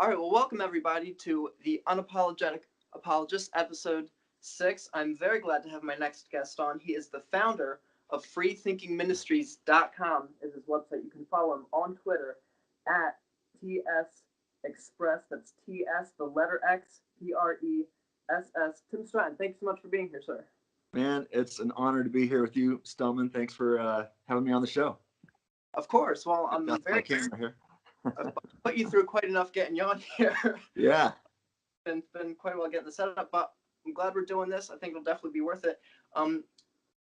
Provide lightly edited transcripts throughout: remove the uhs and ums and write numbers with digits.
All right, well, welcome everybody to the Unapologetic Apologist, episode 6. I'm very glad to have my next guest on. He is the founder of freethinkingministries.com is his website. You can follow him on Twitter at TS Express. That's TS, the letter X, PRESS. Tim Stratton, thanks so much for being here, sir. Man, it's an honor to be here with you, Spellman. Thanks for having me on the show. Of course. Well, I'm That's very my camera here. I've put you through quite enough getting you on here. Yeah. It's been quite a while getting the setup, but I'm glad we're doing this. I think it'll definitely be worth it. I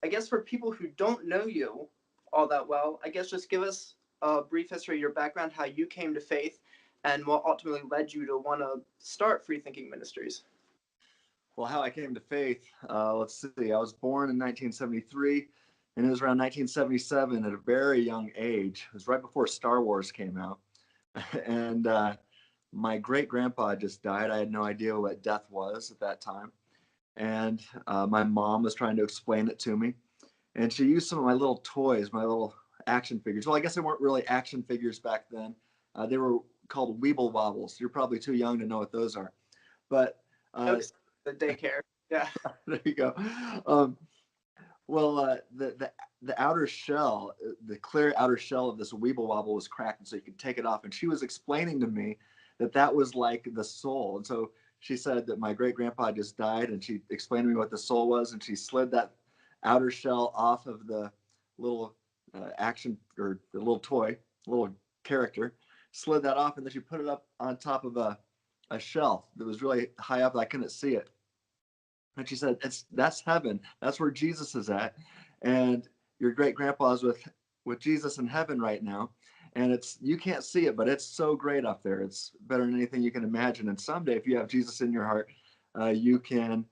guess for people who don't know you all that well, I guess just give us a brief history of your background, how you came to faith, and what ultimately led you to want to start Freethinking Ministries. Well, how I came to faith, let's see. I was born in 1973, and it was around 1977 at a very young age. It was right before Star Wars came out. And my great-grandpa just died. I had no idea what death was at that time. And my mom was trying to explain it to me. And she used some of my little toys, my little action figures. Well, I guess they weren't really action figures back then. They were called Weeble Wobbles. You're probably too young to know what those are. But the daycare. Yeah. There you go. The outer shell, the clear outer shell of this Weeble Wobble was cracked, and so you could take it off. And she was explaining to me that was like the soul. And so she said that my great grandpa just died, and she explained to me what the soul was, and she slid that outer shell off of the little action or the little toy, little character, slid that off, and then she put it up on top of a shelf that was really high up. I couldn't see it. And she said, that's heaven. That's where Jesus is at. And your great grandpa's with Jesus in heaven right now. And you can't see it, but it's so great up there. It's better than anything you can imagine. And someday, if you have Jesus in your heart, you can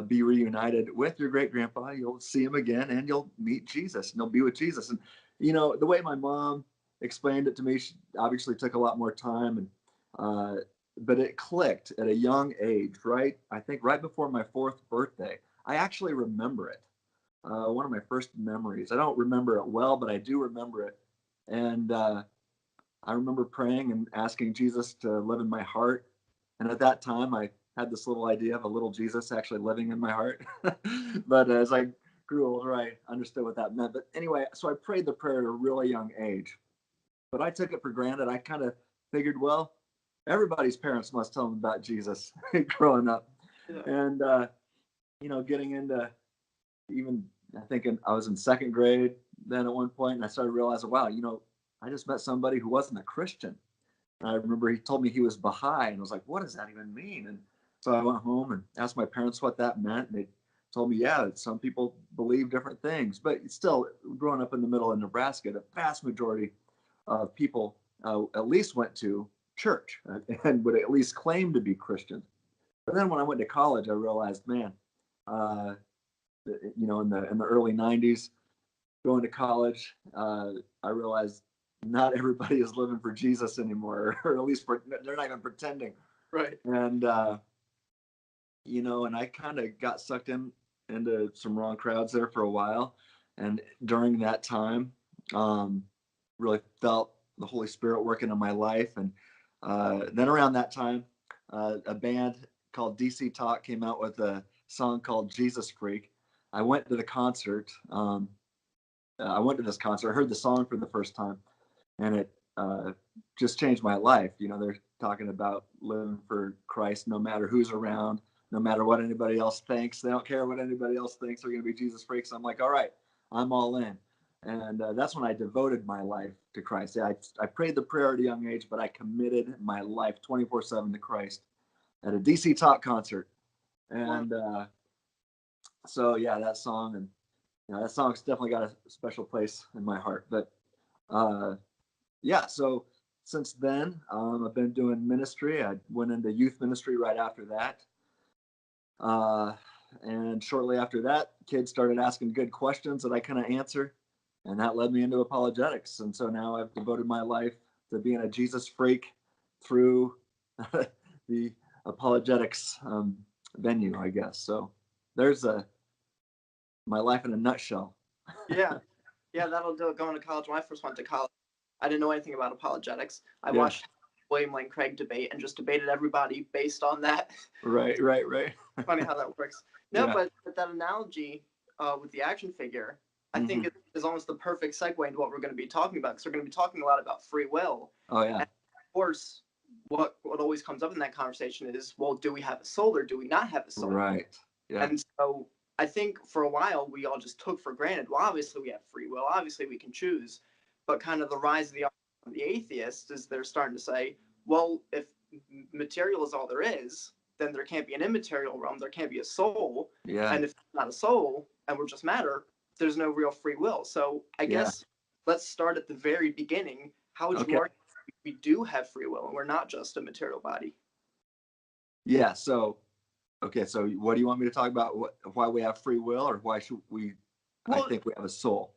be reunited with your great grandpa. You'll see him again, and you'll meet Jesus, and you'll be with Jesus. And the way my mom explained it to me, she obviously took a lot more time, and but it clicked at a young age, right? I think right before my 4th birthday. I actually remember it. One of my first memories. I don't remember it well, but I do remember it. And I remember praying and asking Jesus to live in my heart. And at that time, I had this little idea of a little Jesus actually living in my heart. But as I grew older, I understood what that meant. But anyway, so I prayed the prayer at a really young age. But I took it for granted. I kind of figured, well, everybody's parents must tell them about Jesus growing up. Yeah. And, getting into even, I think I was in 2nd grade then at one point, and I started realizing, wow, I just met somebody who wasn't a Christian. And I remember he told me he was Baha'i, and I was like, what does that even mean? And so I went home and asked my parents what that meant. And they told me, yeah, some people believe different things. But still, growing up in the middle of Nebraska, the vast majority of people at least went to church and would at least claim to be Christians. But then when I went to college, I realized, man, in the early 90s, going to college, I realized not everybody is living for Jesus anymore, or at least they're not even pretending. Right. And, and I kind of got sucked into some wrong crowds there for a while. And during that time, really felt the Holy Spirit working in my life. And then around that time, a band called DC Talk came out with a song called Jesus Freak. I went to the concert. I went to this concert. I heard the song for the first time, and it just changed my life. They're talking about living for Christ no matter who's around, no matter what anybody else thinks. They don't care what anybody else thinks. They're going to be Jesus freaks. I'm like, all right, I'm all in. And that's when I devoted my life to Christ. Yeah, I prayed the prayer at a young age, but I committed my life 24/7 to Christ at a DC Talk concert. And so, yeah, that song, and that song's definitely got a special place in my heart. But yeah, so since then, I've been doing ministry. I went into youth ministry right after that. And shortly after that, kids started asking good questions that I couldn't answer. And that led me into apologetics. And so now I've devoted my life to being a Jesus freak through the apologetics venue, I guess. So there's my life in a nutshell. Yeah, that'll do it. Going to college. When I first went to college, I didn't know anything about apologetics. I watched William Lane Craig debate and just debated everybody based on that. Right. Funny how that works. No, Yeah. but that analogy with the action figure, I think is almost the perfect segue into what we're going to be talking about, because we're going to be talking a lot about free will. Oh yeah. And of course, what always comes up in that conversation is, well, do we have a soul or do we not have a soul? Right. Yeah. And so I think for a while we all just took for granted, well, obviously we have free will, obviously we can choose. But kind of the rise of the atheists is they're starting to say, well, if material is all there is, then there can't be an immaterial realm, there can't be a soul. Yeah. And if it's not a soul and we're just matter, there's no real free will. So I guess let's start at the very beginning. How would you argue we do have free will and we're not just a material body? Yeah. So what do you want me to talk about? Why we have free will, or why should we? I think we have a soul.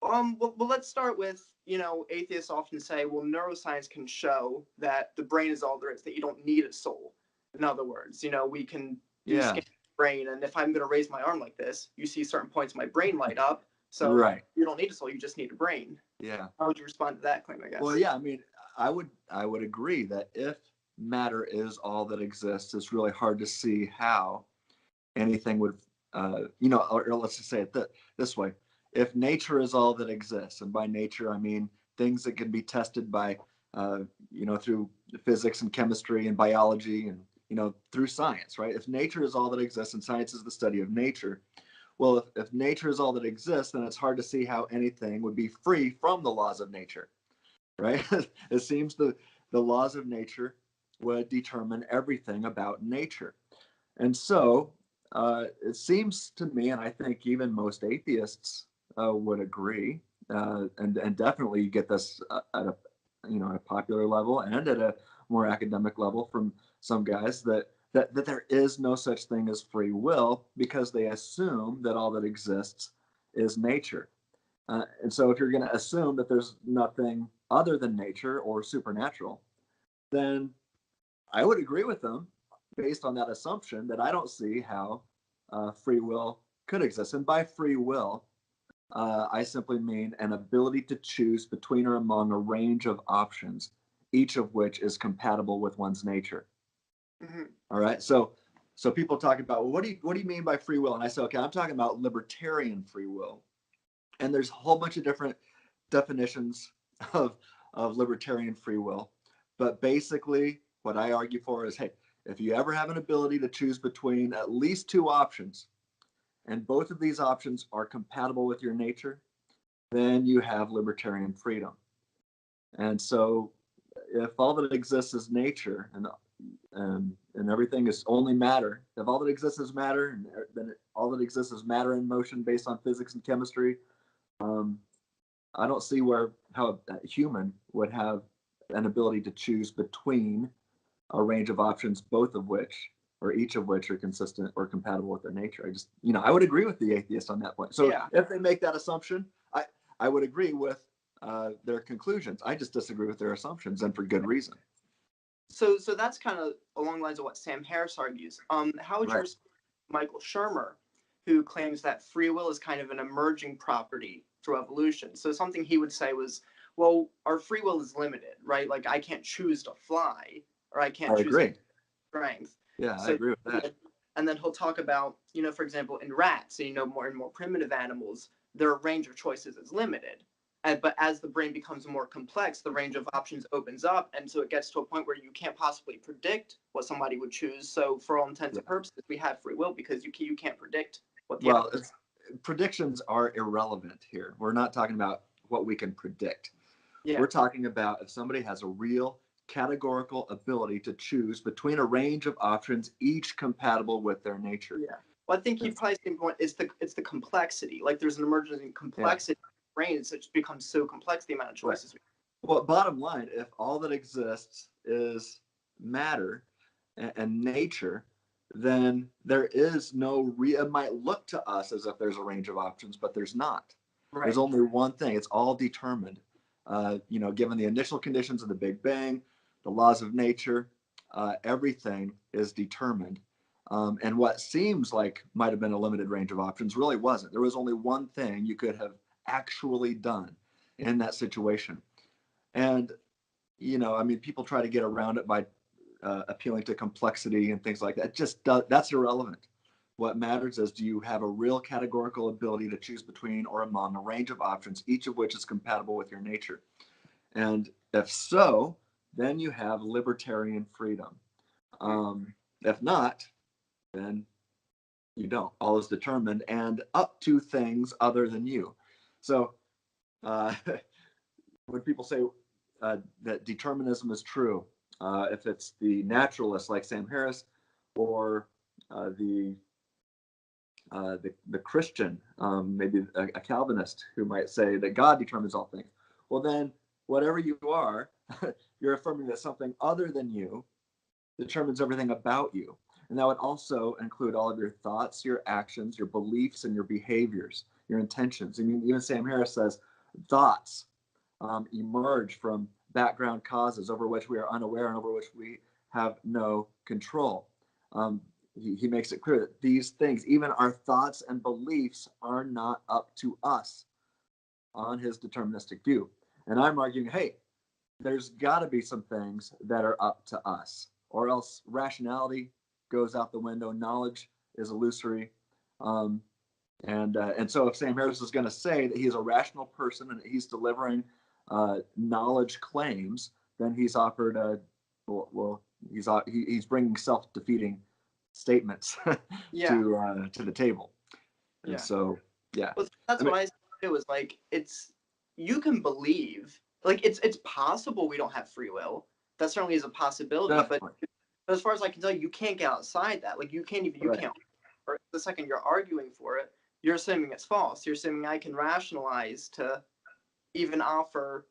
Well, let's start with, atheists often say, well, neuroscience can show that the brain is all there is, that you don't need a soul. In other words, we can do scan the brain, and if I'm going to raise my arm like this, you see certain points of my brain light up. So you don't need a soul, you just need a brain. Yeah. How would you respond to that claim, I guess? Well, yeah, I mean, I would agree that if matter is all that exists, it's really hard to see how anything would, or let's just say it this way. If nature is all that exists, and by nature I mean things that can be tested by, through physics and chemistry and biology and, through science, right? If nature is all that exists and science is the study of nature, well, if nature is all that exists, then it's hard to see how anything would be free from the laws of nature, right? It seems the laws of nature would determine everything about nature. And so it seems to me, and I think even most atheists would agree, and definitely you get this at a popular level and at a more academic level from some guys, that there is no such thing as free will, because they assume that all that exists is nature. And so if you're going to assume that there's nothing other than nature or supernatural, then I would agree with them based on that assumption that I don't see how free will could exist. And by free will, I simply mean an ability to choose between or among a range of options, each of which is compatible with one's nature. All right. So people talk about, well, what do you mean by free will? And I say, okay, I'm talking about libertarian free will. And there's a whole bunch of different definitions of libertarian free will. But basically, what I argue for is, hey, if you ever have an ability to choose between at least two options, and both of these options are compatible with your nature, then you have libertarian freedom. And so if all that exists is nature, and everything is only matter, if all that exists is matter, and then all that exists is matter in motion based on physics and chemistry, I don't see how a human would have an ability to choose between a range of options, both of which, or each of which, are consistent or compatible with their nature. I just, I would agree with the atheist on that point. So if they make that assumption, I would agree with their conclusions. I just disagree with their assumptions, and for good reason. So that's kind of along the lines of what Sam Harris argues. How would you respond to Michael Shermer, who claims that free will is kind of an emerging property through evolution? So something he would say was, well, our free will is limited, right? Like I can't choose to fly, or I can't choose strength. Yeah, I agree with that. And then he'll talk about, for example, in rats, more and more primitive animals, their range of choices is limited. But as the brain becomes more complex, the range of options opens up. And so it gets to a point where you can't possibly predict what somebody would choose. So for all intents and purposes, we have free will because you can't predict what the predictions are irrelevant here. We're not talking about what we can predict. Yeah. We're talking about if somebody has a real categorical ability to choose between a range of options, each compatible with their nature. Yeah. Well, I think you probably think it's the complexity. Like there's an emergence in complexity. Brains, it just becomes so complex, the amount of choices. Well, bottom line, if all that exists is matter and nature, then there is no it might look to us as if there's a range of options, but there's not. There's only one thing. It's all determined. Given the initial conditions of the Big Bang, the laws of nature, everything is determined. And what seems like might have been a limited range of options really wasn't. There was only one thing you could have actually done in that situation. And I mean, people try to get around it by appealing to complexity and things like that. That's irrelevant. What matters is, do you have a real categorical ability to choose between or among a range of options, each of which is compatible with your nature? And if so, then you have libertarian freedom. If not, then you don't. All is determined and up to things other than you. So when people say that determinism is true, if it's the naturalists like Sam Harris, or the Christian, maybe a Calvinist who might say that God determines all things, well then, whatever you are, you're affirming that something other than you determines everything about you. And that would also include all of your thoughts, your actions, your beliefs, and your behaviors, your intentions. I mean, even Sam Harris says thoughts emerge from background causes over which we are unaware and over which we have no control. He makes it clear that these things, even our thoughts and beliefs, are not up to us on his deterministic view. And I'm arguing, hey, there's got to be some things that are up to us, or else rationality goes out the window. Knowledge is illusory. And so if Sam Harris is going to say that he's a rational person and he's delivering knowledge claims, then he's offered he's bringing self-defeating statements to the table. And so, yeah. Well, that's what I said too, is like, you can believe, like, it's possible we don't have free will. That certainly is a possibility. Definitely. But as far as I can tell, you can't get outside that. Like, you can't, or the second you're arguing for it, you're assuming it's false. You're assuming I can rationalize to even offer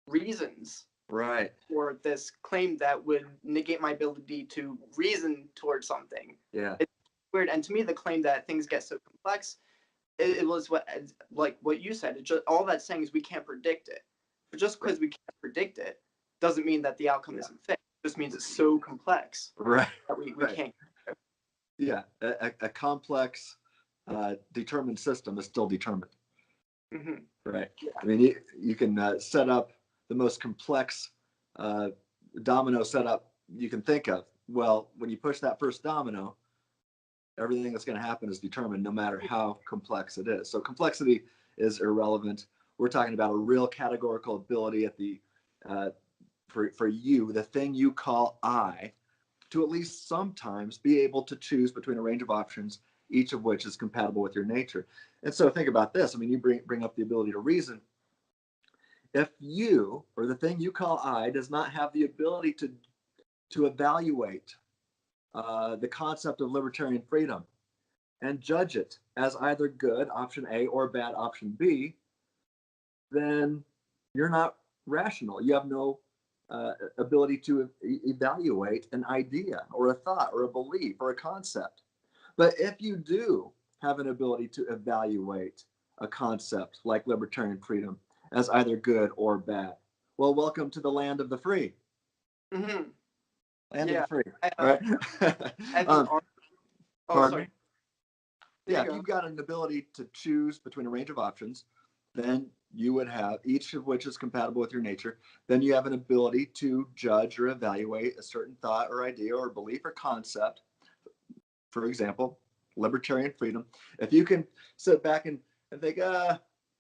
reasons for this claim that would negate my ability to reason towards something. Yeah. It's weird. And to me, the claim that things get so complex, it was what you said. All that's saying is we can't predict it. But just because we can't predict it doesn't mean that the outcome isn't fixed. It just means it's so complex that we can't. Yeah, a complex, determined system is still determined. Mm-hmm. Right. Yeah. I mean, you can set up the most complex domino setup you can think of. Well, when you push that first domino, everything that's going to happen is determined, no matter how complex it is. So complexity is irrelevant. We're talking about a real categorical ability at the for you, the thing you call I, to at least sometimes be able to choose between a range of options, each of which is compatible with your nature. And so think about this. I mean, you bring up the ability to reason. If you, or the thing you call I, does not have the ability to evaluate the concept of libertarian freedom and judge it as either good, option A, or bad, option B, then you're not rational. You have no ability to evaluate an idea or a thought or a belief or a concept. But if you do have an ability to evaluate a concept like libertarian freedom as either good or bad, well, welcome to the land of the free. Mm-hmm. Land of the free. Right? Pardon me? Yeah, if you've got an ability to choose between a range of options, then you would have, each of which is compatible with your nature, then you have an ability to judge or evaluate a certain thought or idea or belief or concept. For example, libertarian freedom. If you can sit back and think,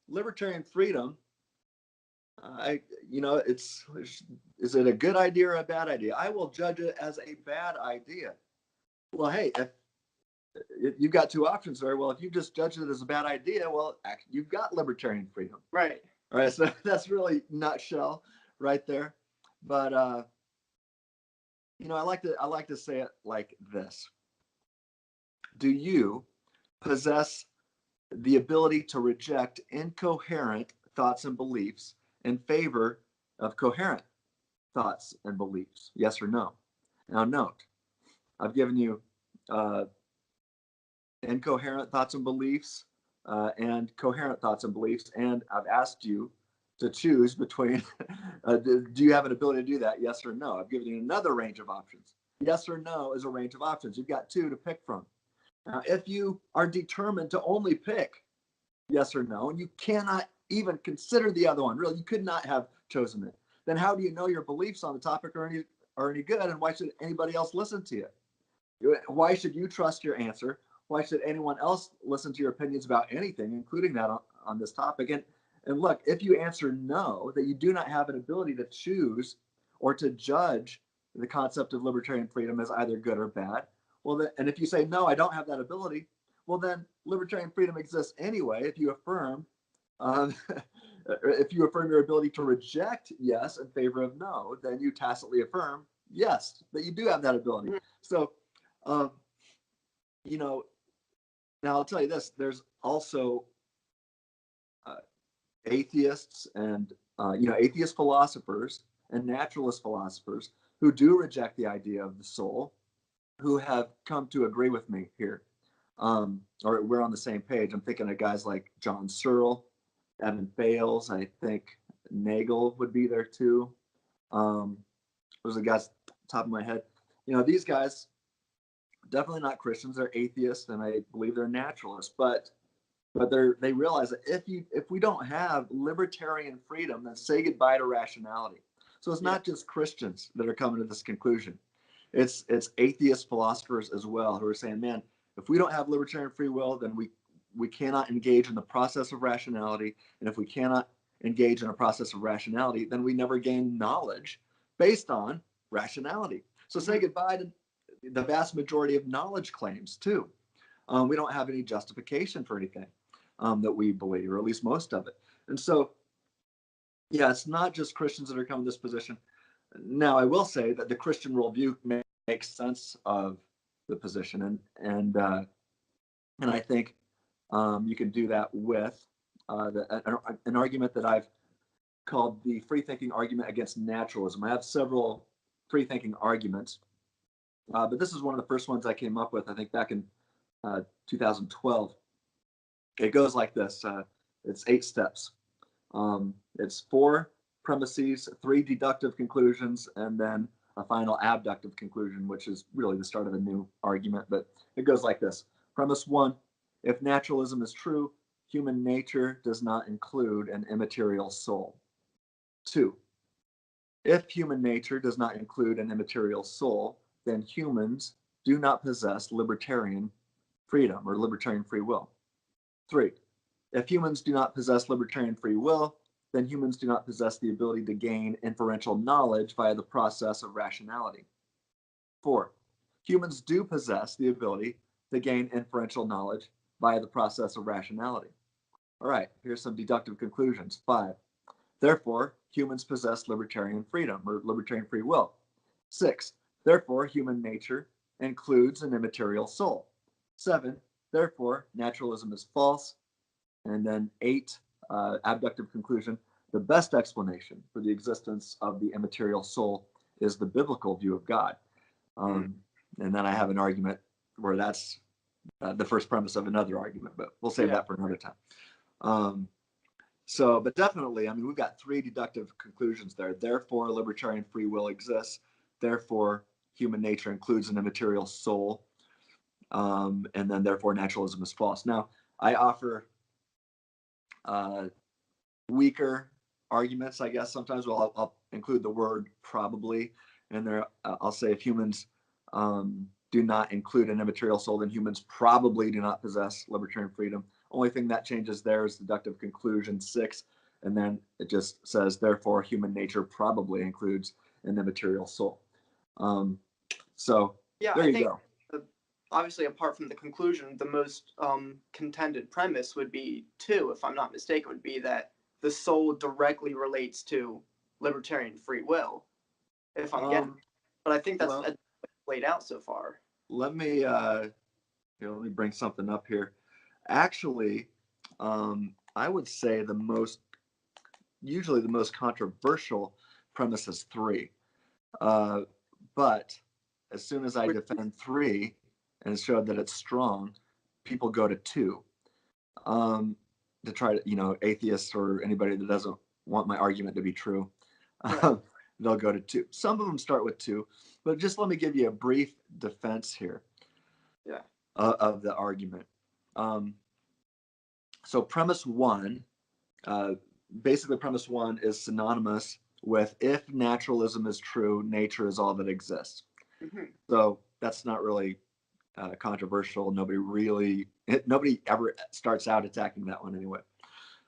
libertarian freedom, is it a good idea or a bad idea? I will judge it as a bad idea. Well, hey, if you've got two options there. Well, if you just judge it as a bad idea, well, you've got libertarian freedom. Right. All right. So that's really nutshell right there. But I like to say it like this. Do you possess the ability to reject incoherent thoughts and beliefs in favor of coherent thoughts and beliefs? Yes or no? Now note, I've given you incoherent thoughts and beliefs and coherent thoughts and beliefs, and I've asked you to choose between do you have an ability to do that, yes or no? I've given you another range of options. Yes or no is a range of options. You've got two to pick from. Now, if you are determined to only pick yes or no, and you cannot even consider the other one, really, you could not have chosen it, then how do you know your beliefs on the topic are any good, and why should anybody else listen to you? Why should you trust your answer? Why should anyone else listen to your opinions about anything, including that on this topic? And look, if you answer no, that you do not have an ability to choose or to judge the concept of libertarian freedom as either good or bad, well, and if you say no, I don't have that ability, well, then libertarian freedom exists anyway. If you affirm, if you affirm your ability to reject yes in favor of no, then you tacitly affirm yes that you do have that ability. So, you know, now I'll tell you this: there's also atheists and atheist philosophers and naturalist philosophers who do reject the idea of the soul, who have come to agree with me here, or we're on the same page. I'm thinking of guys like John Searle, Evan Bales. I think Nagel would be there too. Those are the guys top of my head. These guys definitely not Christians. They're atheists, and I believe they're naturalists. But they realize that if we don't have libertarian freedom, then say goodbye to rationality. So it's not just Christians that are coming to this conclusion. It's atheist philosophers as well who are saying, man, if we don't have libertarian free will, then we cannot engage in the process of rationality. And if we cannot engage in a process of rationality, then we never gain knowledge based on rationality. So say goodbye to the vast majority of knowledge claims too. We don't have any justification for anything that we believe, or at least most of it. And so, yeah, it's not just Christians that are coming to this position. Now, I will say that the Christian worldview makes sense of the position, and I think you can do that with an argument that I've called the free-thinking argument against naturalism. I have several free-thinking arguments, but this is one of the first ones I came up with, I think, back in 2012. It goes like this. It's 8 steps. It's 4 premises, 3 deductive conclusions, and then a final abductive conclusion, which is really the start of a new argument. But it goes like this. Premise 1, if naturalism is true, human nature does not include an immaterial soul. 2, if human nature does not include an immaterial soul, then humans do not possess libertarian freedom or libertarian free will. 3, if humans do not possess libertarian free will, then humans do not possess the ability to gain inferential knowledge via the process of rationality. 4, humans do possess the ability to gain inferential knowledge via the process of rationality. All right, here's some deductive conclusions. 5, therefore, humans possess libertarian freedom or libertarian free will. 6, therefore, human nature includes an immaterial soul. 7, therefore, naturalism is false. And then 8, abductive conclusion, the best explanation for the existence of the immaterial soul is the biblical view of God. And then I have an argument where that's the first premise of another argument, but we'll save that for another time. But definitely, I mean, we've got 3 deductive conclusions there. Therefore, libertarian free will exists. Therefore, human nature includes an immaterial soul. And then therefore, naturalism is false. Now, I offer weaker arguments, I guess. Sometimes I'll include the word probably, and there I'll say if humans do not include an immaterial soul, then humans probably do not possess libertarian freedom. Only thing that changes there is deductive conclusion 6, and then it just says therefore human nature probably includes an immaterial soul. So yeah, there you go. Obviously, apart from the conclusion, the most contended premise would be 2, if I'm not mistaken, would be that the soul directly relates to libertarian free will. If I'm getting, but I think that's laid out so far. Let me bring something up here. Actually, I would say usually the most controversial premise is 3, but as soon as I defend 3 and showed that it's strong, people go to 2 to try to, atheists or anybody that doesn't want my argument to be true, they'll go to 2. Some of them start with 2, but just let me give you a brief defense here of the argument. So premise 1, basically premise 1 is synonymous with if naturalism is true, nature is all that exists. Mm-hmm. So that's not really controversial. Nobody ever starts out attacking that one anyway.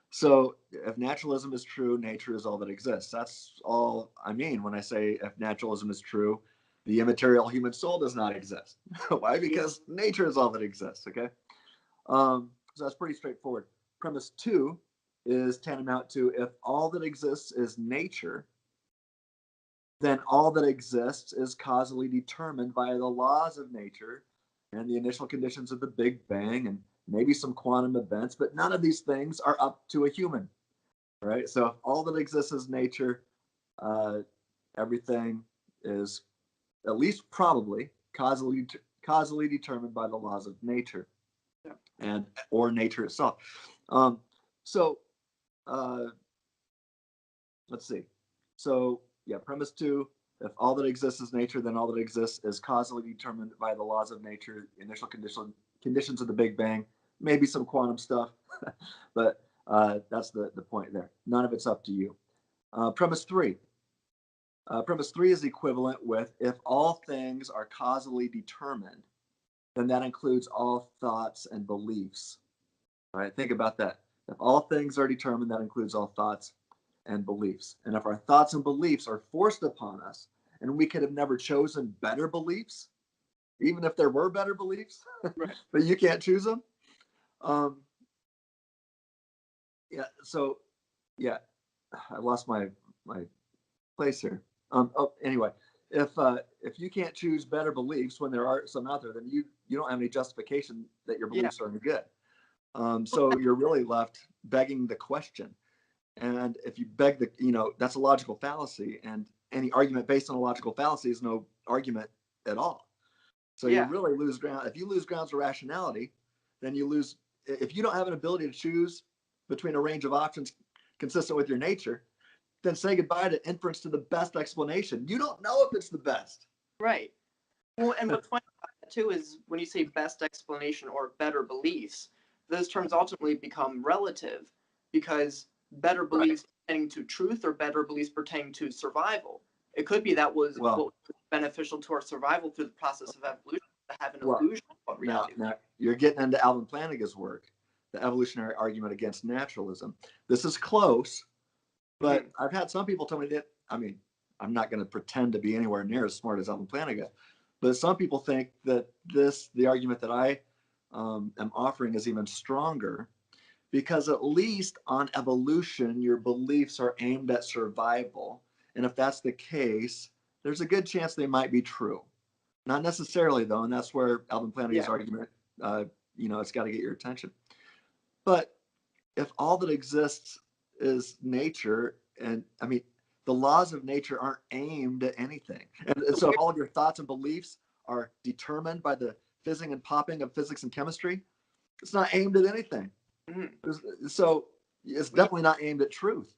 So if naturalism is true, nature is all that exists. That's all I mean when I say if naturalism is true, the immaterial human soul does not exist. Why? Because nature is all that exists. Okay. So that's pretty straightforward. Premise 2 is tantamount to if all that exists is nature, then all that exists is causally determined by the laws of nature and the initial conditions of the Big Bang and maybe some quantum events, but none of these things are up to a human, right? So if all that exists is nature, everything is at least probably causally determined by the laws of nature, Yeah. and or nature itself. Um, so uh, let's see. So yeah, premise 2: if all that exists is nature, then all that exists is causally determined by the laws of nature, initial conditions of the Big Bang, maybe some quantum stuff, but that's the point there. None of it's up to you. Premise 3. Premise 3 is equivalent with if all things are causally determined, then that includes all thoughts and beliefs. All right, think about that. If all things are determined, that includes all thoughts and beliefs. And if our thoughts and beliefs are forced upon us, and we could have never chosen better beliefs, even if there were better beliefs, Right. but you can't choose them. Yeah. So, yeah, I lost my place here. Anyway, if you can't choose better beliefs when there are some out there, then you don't have any justification that your beliefs are any good. So you're really left begging the question. And if you beg that's a logical fallacy, and any argument based on a logical fallacy is no argument at all. So you really lose ground. If you lose grounds of rationality, then you lose. If you don't have an ability to choose between a range of options consistent with your nature, then say goodbye to inference to the best explanation. You don't know if it's the best. Right. Well, and what's funny about that too is when you say best explanation or better beliefs, those terms ultimately become relative because better beliefs pertaining to truth or better beliefs pertaining to survival. It could be that was what was beneficial to our survival through the process of evolution to have an illusion of what reality. Now you're getting into Alvin Flanagan's work, the evolutionary argument against naturalism. This is close, but I've had some people tell me that, I mean, I'm not going to pretend to be anywhere near as smart as Alvin Flanagan, but some people think that the argument that I am offering is even stronger because at least on evolution, your beliefs are aimed at survival. And if that's the case, there's a good chance they might be true. Not necessarily, though, and that's where Alvin Flanagan's argument, it's got to get your attention. But if all that exists is nature, and I mean, the laws of nature aren't aimed at anything. And so if all of your thoughts and beliefs are determined by the fizzing and popping of physics and chemistry, it's not aimed at anything. Mm-hmm. So it's definitely not aimed at truth.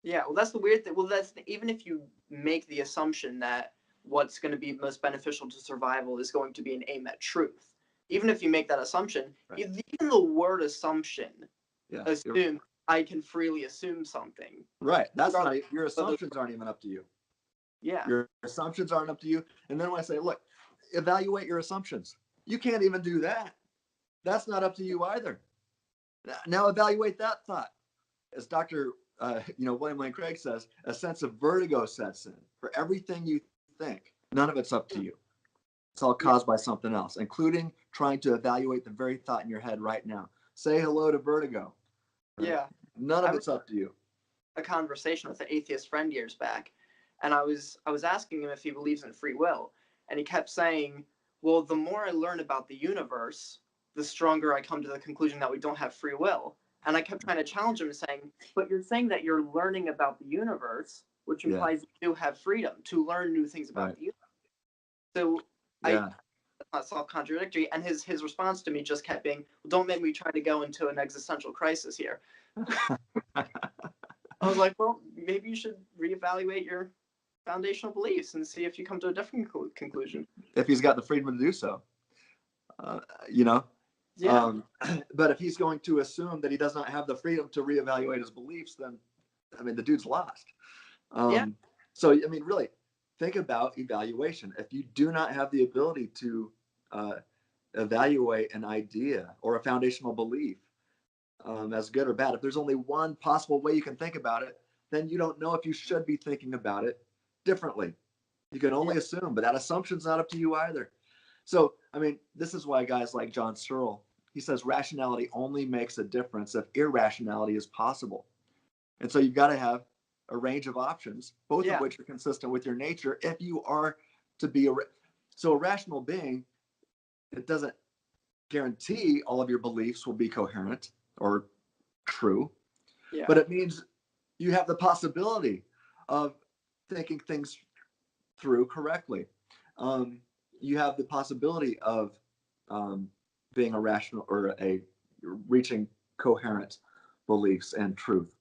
Yeah, well, that's the weird thing. Well, that's even if you make the assumption that what's going to be most beneficial to survival is going to be an aim at truth. Even if you make that assumption, even the word assumption assume I can freely assume something. Right. That's not your assumptions aren't even up to you. Yeah. Your assumptions aren't up to you. And then when I say, look, evaluate your assumptions, you can't even do that. That's not up to you either. Now evaluate that thought. As Dr. William Lane Craig says, a sense of vertigo sets in for everything you think. None of it's up to you. It's all caused by something else, including trying to evaluate the very thought in your head right now. Say hello to vertigo. Right? Yeah. None of it's up to you. A conversation with an atheist friend years back, and I was asking him if he believes in free will, and he kept saying, well, the more I learn about the universe, the stronger I come to the conclusion that we don't have free will. And I kept trying to challenge him, saying, but you're saying that you're learning about the universe, which implies you do have freedom to learn new things about the universe. So that's not self-contradictory. And his response to me just kept being, well, don't make me try to go into an existential crisis here. I was like, well, maybe you should reevaluate your foundational beliefs and see if you come to a different conclusion. If he's got the freedom to do so, Yeah. But if he's going to assume that he does not have the freedom to reevaluate his beliefs, then, I mean, the dude's lost. Yeah. So, I mean, really, think about evaluation. If you do not have the ability to uh, evaluate an idea or a foundational belief as good or bad, if there's only one possible way you can think about it, then you don't know if you should be thinking about it differently. You can Yeah. only assume, but that assumption's not up to you either. So, I mean, this is why guys like John Searle, he says rationality only makes a difference if irrationality is possible. And so you've got to have a range of options, both of Yeah. which are consistent with your nature if you are to be so a rational being, it doesn't guarantee all of your beliefs will be coherent or true, Yeah. but it means you have the possibility of thinking things through correctly. Um, you have the possibility of um, being a rational or a reaching coherent beliefs and truth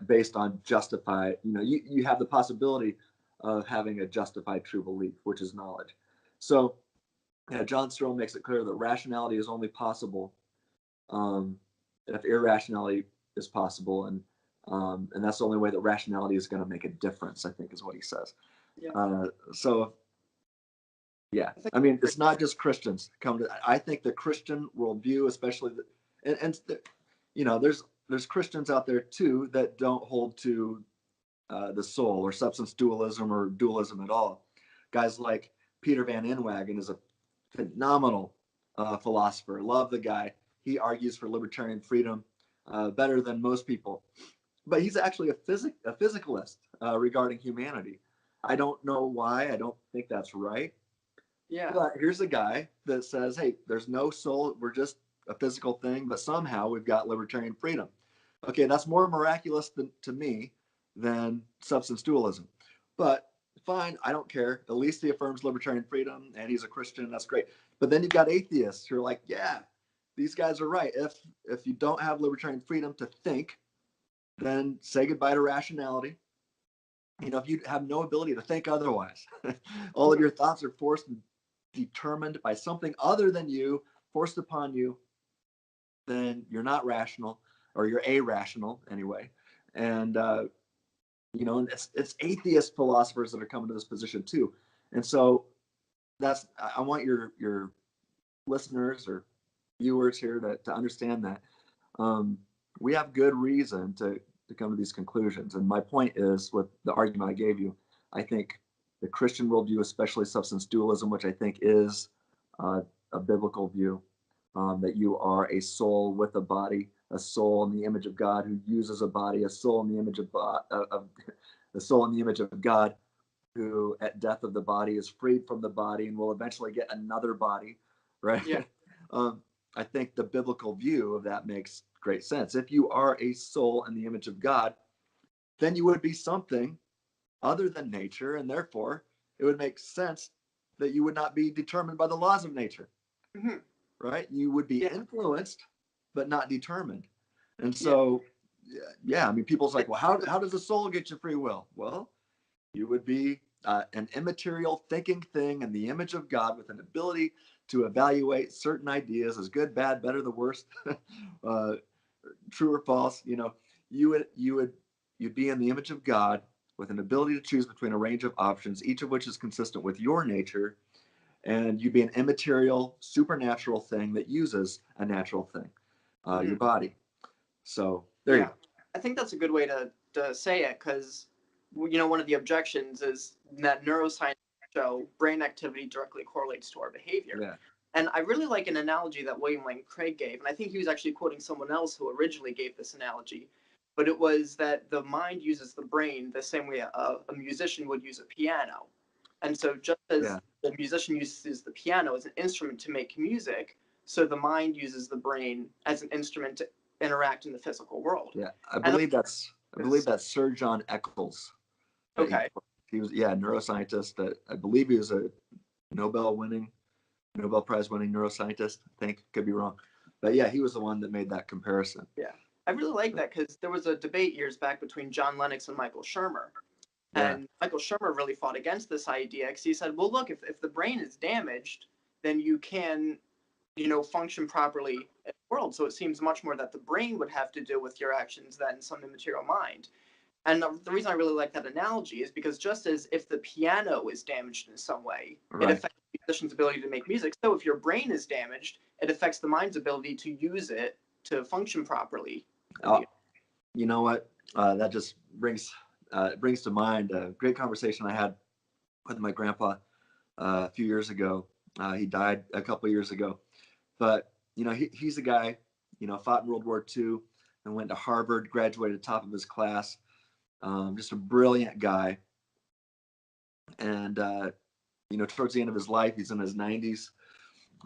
based on justified. You have the possibility of having a justified true belief, which is knowledge. So, yeah, John Searle makes it clear that rationality is only possible um, if irrationality is possible, and that's the only way that rationality is going to make a difference. I think is what he says. Yeah. So yeah, I think I mean, great. it's not just Christians come to. I think the Christian worldview, especially, there's Christians out there too that don't hold to the soul or substance dualism or dualism at all. Guys like Peter Van Inwagen is a phenomenal philosopher. Love the guy. He argues for libertarian freedom better than most people, but he's actually a physicalist regarding humanity. I don't know why. I don't think that's right. Yeah. But here's a guy that says, hey, there's no soul. We're just a physical thing, but somehow we've got libertarian freedom. Okay, that's more miraculous to me than substance dualism. But fine, I don't care. At least he affirms libertarian freedom and he's a Christian. That's great. But then you've got atheists who are like, yeah, these guys are right. If you don't have libertarian freedom to think, then say goodbye to rationality. If you have no ability to think otherwise, all of your thoughts are forced and determined by something other than you, forced upon you, then you're not rational, or you're irrational anyway. And and it's atheist philosophers that are coming to this position too. And so I want your listeners or viewers here to understand that we have good reason to come to these conclusions. And my point is, with the argument I gave you, I think the Christian worldview, especially substance dualism, which I think is a biblical view, that you are a soul with a body, a soul in the image of God who uses a body, a soul in the image of a soul in the image of God, who at death of the body is freed from the body and will eventually get another body, right? Yeah. um, I think the biblical view of that makes great sense. If you are a soul in the image of God, then you would be something other than nature, and therefore it would make sense that you would not be determined by the laws of nature, Mm-hmm. right? You would be Yeah. influenced, but not determined. And Yeah. so, yeah, I mean, people's like, well, how does a soul get you free will? Well, you would be an immaterial thinking thing in the image of God with an ability to evaluate certain ideas as good, bad, better, the worst, uh, true or false. You'd be in the image of God with an ability to choose between a range of options, each of which is consistent with your nature, and you'd be an immaterial, supernatural thing that uses a natural thing, Mm-hmm. your body. So there you Yeah. go. I think that's a good way to say it because, one of the objections is that neuroscience show brain activity directly correlates to our behavior. Yeah. And I really like an analogy that William Lane Craig gave, and I think he was actually quoting someone else who originally gave this analogy. But it was that the mind uses the brain the same way a musician would use a piano. And so, just as Yeah. the musician uses the piano as an instrument to make music, so the mind uses the brain as an instrument to interact in the physical world. Yeah. And I believe that's Sir John Eccles. okay, He was, yeah, a neuroscientist. I believe he was a Nobel Prize winning neuroscientist. I think, could be wrong, but yeah, he was the one that made that comparison. yeah, I really like that because there was a debate years back between John Lennox and Michael Shermer, Yeah. and Michael Shermer really fought against this idea because he said, well, look, if the brain is damaged, then you can, function properly in the world. So it seems much more that the brain would have to deal with your actions than some immaterial mind. And the reason I really like that analogy is because just as if the piano is damaged in some way, it Right. affects the musician's ability to make music. So if your brain is damaged, it affects the mind's ability to use it to function properly. You know what? That just brings to mind a great conversation I had with my grandpa a few years ago. He died a couple of years ago, but he's a guy, fought in World War II and went to Harvard, graduated top of his class. Just a brilliant guy. And towards the end of his life, he's in his 90s.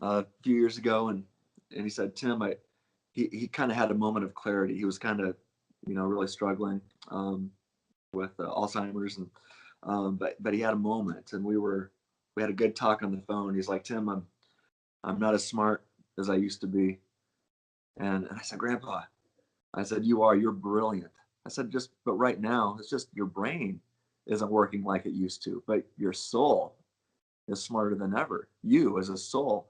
A few years ago, and he said, Tim, he kind of had a moment of clarity. He was kind of really struggling with Alzheimer's, and but he had a moment, and we had a good talk on the phone. He's like, Tim, I'm not as smart as I used to be. And I said, Grandpa, I said, you're brilliant. I said, but right now, it's just your brain isn't working like it used to, but your soul is smarter than ever. You as a soul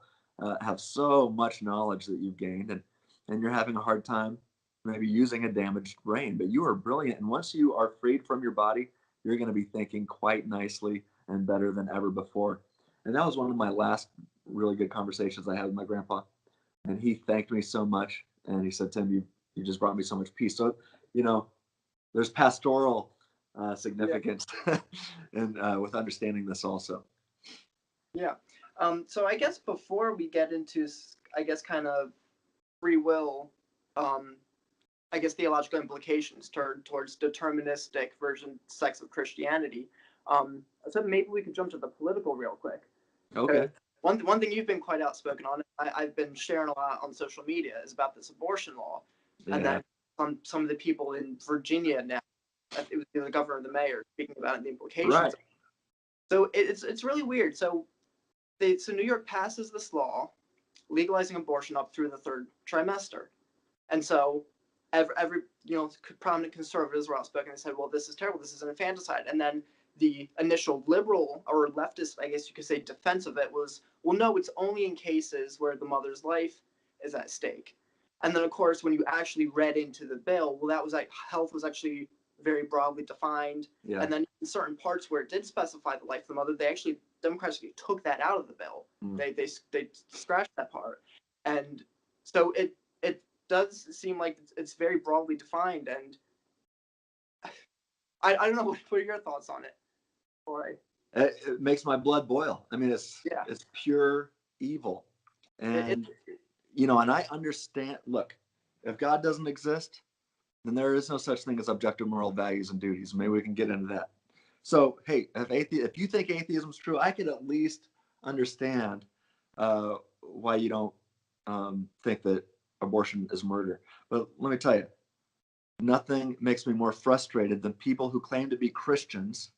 have so much knowledge that you've gained, and you're having a hard time maybe using a damaged brain, but you are brilliant. And once you are freed from your body, you're going to be thinking quite nicely and better than ever before. And that was one of my last really good conversations I had with my grandpa. And he thanked me so much. And he said, Tim, you just brought me so much peace. So, there's pastoral significance and with understanding this also. Yeah. So I guess before we get into, kind of free will, theological implications towards deterministic version sects of Christianity, so maybe we could jump to the political real quick. Okay. One thing you've been quite outspoken on, I've been sharing a lot on social media, is about this abortion law. Yeah. And then some of the people in Virginia now, it was the governor and the mayor speaking about it, the implications. Right. So it's really weird. So New York passes this law legalizing abortion up through the third trimester. And so every prominent conservatives were outspoken and said, well, this is terrible, this is an infanticide. And then the initial liberal or leftist, I guess you could say, defense of it was, well, no, it's only in cases where the mother's life is at stake. And then, of course, when you actually read into the bill, well, that was like health was actually very broadly defined. Yeah. And then in certain parts where it did specify the life of the mother, Democrats took that out of the bill. They scratched that part. And so it does seem like it's very broadly defined. And I don't know, what are your thoughts on it? It makes my blood boil. I mean, it's pure evil. And, and I understand, look, if God doesn't exist, then there is no such thing as objective moral values and duties. Maybe we can get into that. So, hey, if you think atheism is true, I could at least understand why you don't think that abortion is murder. But let me tell you, nothing makes me more frustrated than people who claim to be Christians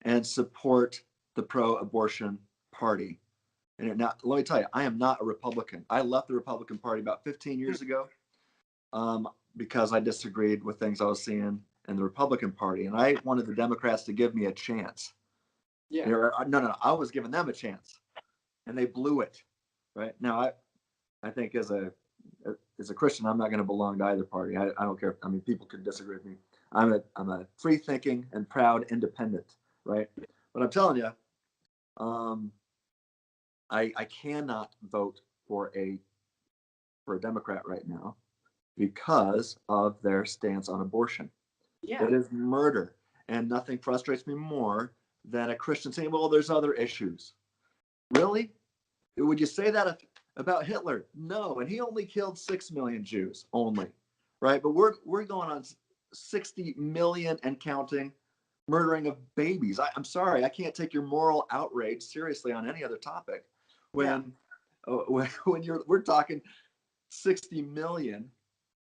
and support the pro-abortion party. And now, let me tell you, I am not a Republican. I left the Republican Party about 15 years ago because I disagreed with things I was seeing in the Republican Party, and I wanted the Democrats to give me a chance. Yeah. No, I was giving them a chance, and they blew it. Right now, I think as a Christian, I'm not going to belong to either party. I don't care. I mean, people can disagree with me. I'm a free thinking and proud independent. Right, but I'm telling you, I cannot vote for a Democrat right now because of their stance on abortion. Yeah. It is murder, and nothing frustrates me more than a Christian saying, well, there's other issues. Really? Would you say that about Hitler? No, and he only killed 6 million Jews only, right? But we're going on 60 million and counting murdering of babies. I'm sorry, I can't take your moral outrage seriously on any other topic when we're talking 60 million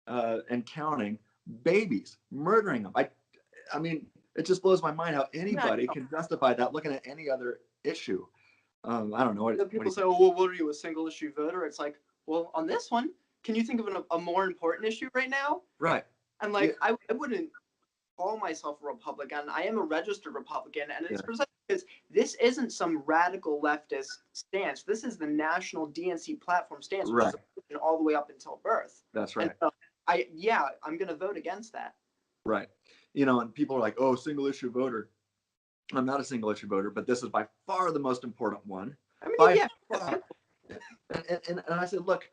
and counting babies, murdering them. I mean, it just blows my mind how anybody can justify that looking at any other issue. I don't know. People say, well, what are you, a single issue voter? It's like, well, on this one, can you think of a more important issue right now? Right. And like, yeah. I wouldn't call myself a Republican. I am a registered Republican, and it's precisely because this isn't some radical leftist stance. This is the national DNC platform stance, which is all the way up until birth. That's right. And so I'm going to vote against that. Right. and people are like, oh, single issue voter. I'm not a single issue voter, but this is by far the most important one. I mean, By yeah. far. And I said, look,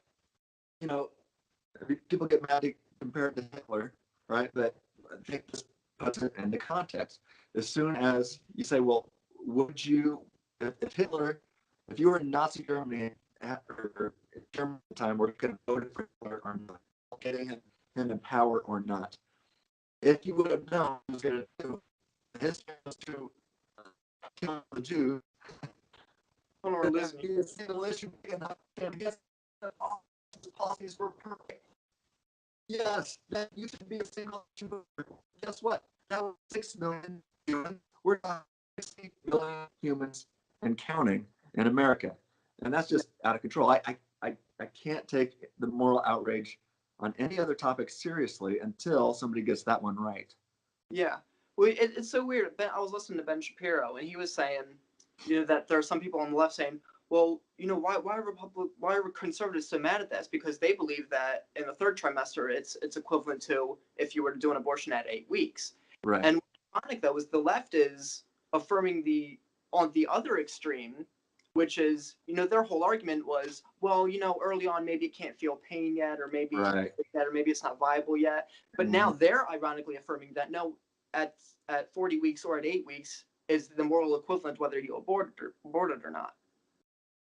people get mad to compare it to Hitler, right? But I think this puts it into context. As soon as you say, well, would you, if Hitler, if you were in Nazi Germany or Germany at the time, where you could have voted for Hitler or not, getting him in power or not, if you would have known he was going to do, his was to kill the Jews, We're losing he had seen a issue big enough, and guess all his policies were perfect. Yes, that you should be a single issue voter. Guess what? That was 6 million humans. We're talking 60 million humans and counting in America. And that's just out of control. I can't take the moral outrage on any other topic seriously until somebody gets that one right. Yeah. Well, it's so weird. I was listening to Ben Shapiro, and he was saying, that there are some people on the left saying, well, why are conservatives so mad at this? Because they believe that in the third trimester, it's equivalent to if you were to do an abortion at 8 weeks. Right. And what's ironic, though, is the left is affirming on the other extreme, which is, their whole argument was, well, early on, maybe it can't feel pain yet, or maybe Right. or maybe it's not viable yet. But now they're ironically affirming that no, at 40 weeks or at 8 weeks is the moral equivalent whether you abort it or not.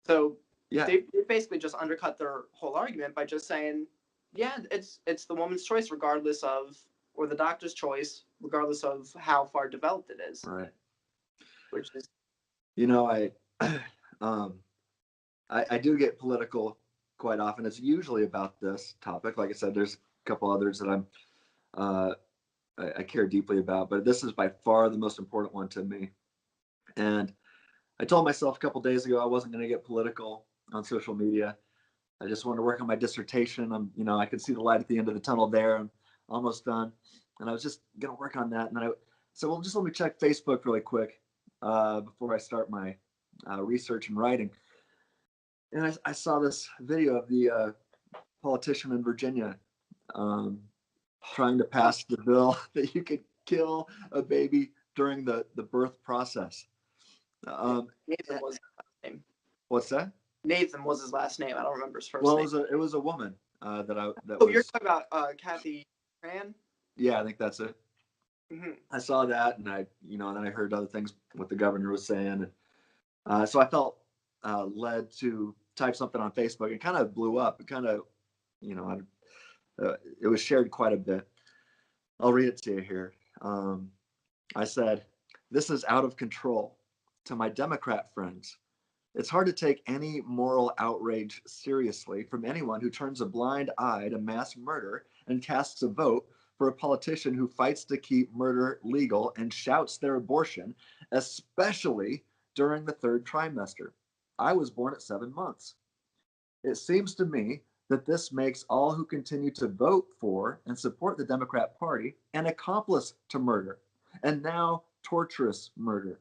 So yeah, they basically just undercut their whole argument by just saying, yeah, it's the woman's choice regardless of, or the doctor's choice regardless of how far developed it is. right. Which is, I do get political quite often. It's usually about this topic. Like I said, there's a couple others that I care deeply about, but this is by far the most important one to me. And I told myself a couple days ago I wasn't going to get political on social media. I just wanted to work on my dissertation. I could see the light at the end of the tunnel there. I'm almost done, and I was just going to work on that. And then well, just let me check Facebook really quick before I start my research and writing. And I saw this video of the politician in Virginia trying to pass the bill that you could kill a baby during the birth process. Nathan was his last name. What's that? Nathan was his last name. I don't remember his first Well, name. It was a woman that Oh, was. you're talking about Kathy Tran? Yeah, I think that's it. Mm-hmm. I saw that, and and then I heard other things what the governor was saying, and so I felt led to type something on Facebook. It kind of blew up. It kind of, it was shared quite a bit. I'll read it to you here. I said, "This is out of control." To my Democrat friends, it's hard to take any moral outrage seriously from anyone who turns a blind eye to mass murder and casts a vote for a politician who fights to keep murder legal and shouts their abortion, especially during the third trimester. I was born at 7 months. It seems to me that this makes all who continue to vote for and support the Democrat Party an accomplice to murder, and now torturous murder.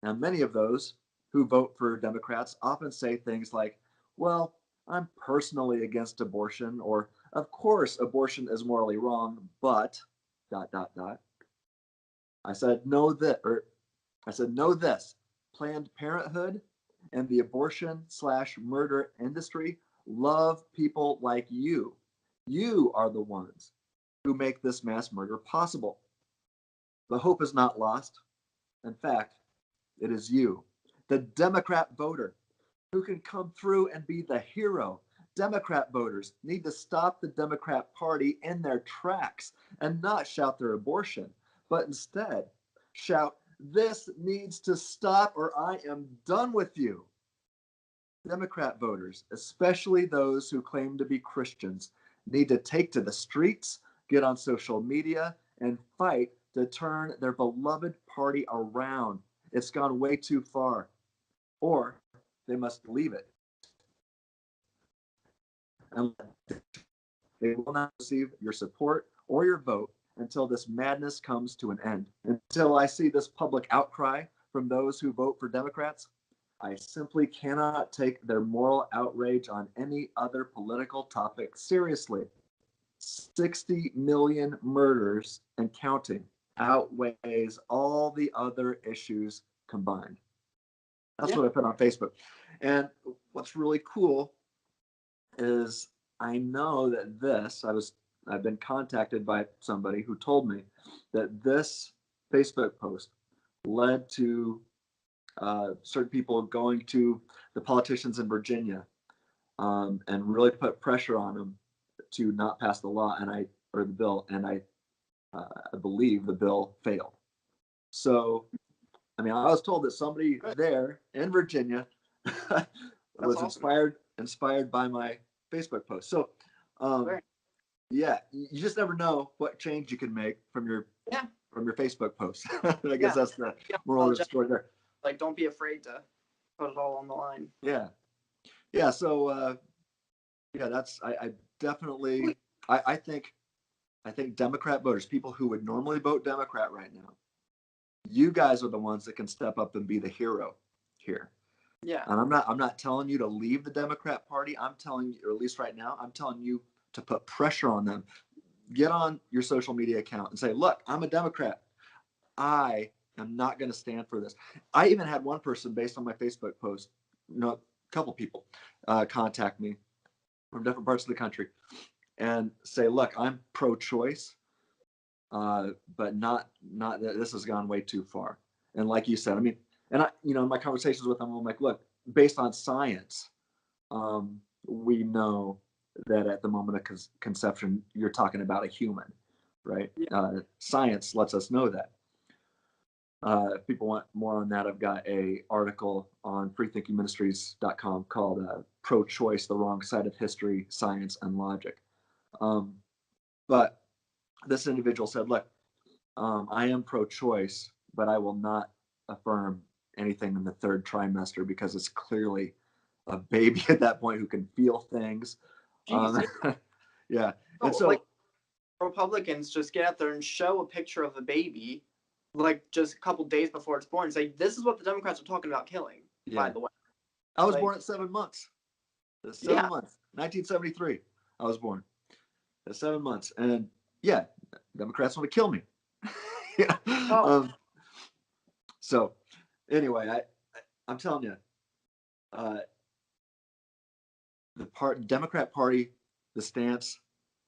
Now, many of those who vote for Democrats often say things like, well, I'm personally against abortion, or of course abortion is morally wrong, but ... I said, know this, Planned Parenthood and the abortion/murder industry love people like you. You are the ones who make this mass murder possible. The hope is not lost. In fact, it is you, the Democrat voter, who can come through and be the hero. Democrat voters need to stop the Democrat Party in their tracks and not shout their abortion, but instead shout, "This needs to stop or I am done with you." Democrat voters, especially those who claim to be Christians, need to take to the streets, get on social media, and fight to turn their beloved party around. It's gone way too far. Or they must leave it. And they will not receive your support or your vote until this madness comes to an end. Until I see this public outcry from those who vote for Democrats, I simply cannot take their moral outrage on any other political topic seriously. 60 million murders and counting outweighs all the other issues combined. That's Yeah. what I put on Facebook. And what's really cool is I know that I've been contacted by somebody who told me that this Facebook post led to certain people going to the politicians in Virginia and really put pressure on them to not pass the law or the bill, and I believe the bill failed. So, I mean, I was told that somebody Good. there in Virginia was awesome. inspired by my Facebook post. So, yeah, you just never know what change you can make from your Facebook post. I guess that's the moral of the story there. Like, don't be afraid to put it all on the line. Yeah. So, I definitely I think Democrat voters, people who would normally vote Democrat right now, you guys are the ones that can step up and be the hero here. Yeah. And I'm not telling you to leave the Democrat Party. I'm telling you, or at least right now, I'm telling you to put pressure on them. Get on your social media account and say, look, I'm a Democrat. I am not going to stand for this. I even had one person, based on my Facebook post, a couple people contact me from different parts of the country and say, look, I'm pro-choice, but not this has gone way too far. And like you said, I mean, and in my conversations with them, I'm like, look, based on science, we know that at the moment of conception, you're talking about a human, right? Science lets us know that. If people want more on that, I've got a article on freethinkingministries.com called Pro-Choice, the Wrong Side of History, Science, and Logic. But this individual said, look, I am pro-choice, but I will not affirm anything in the third trimester because it's clearly a baby at that point who can feel things. Yeah. And so, like, Republicans just get out there and show a picture of a baby, like, just a couple days before it's born, and say, this is what the Democrats are talking about killing, by the way. I was born at 7 months. 7 months. 1973, I was born. At 7 months. And yeah, Democrats want to kill me. So anyway, I'm telling you, the Democrat Party, the stance,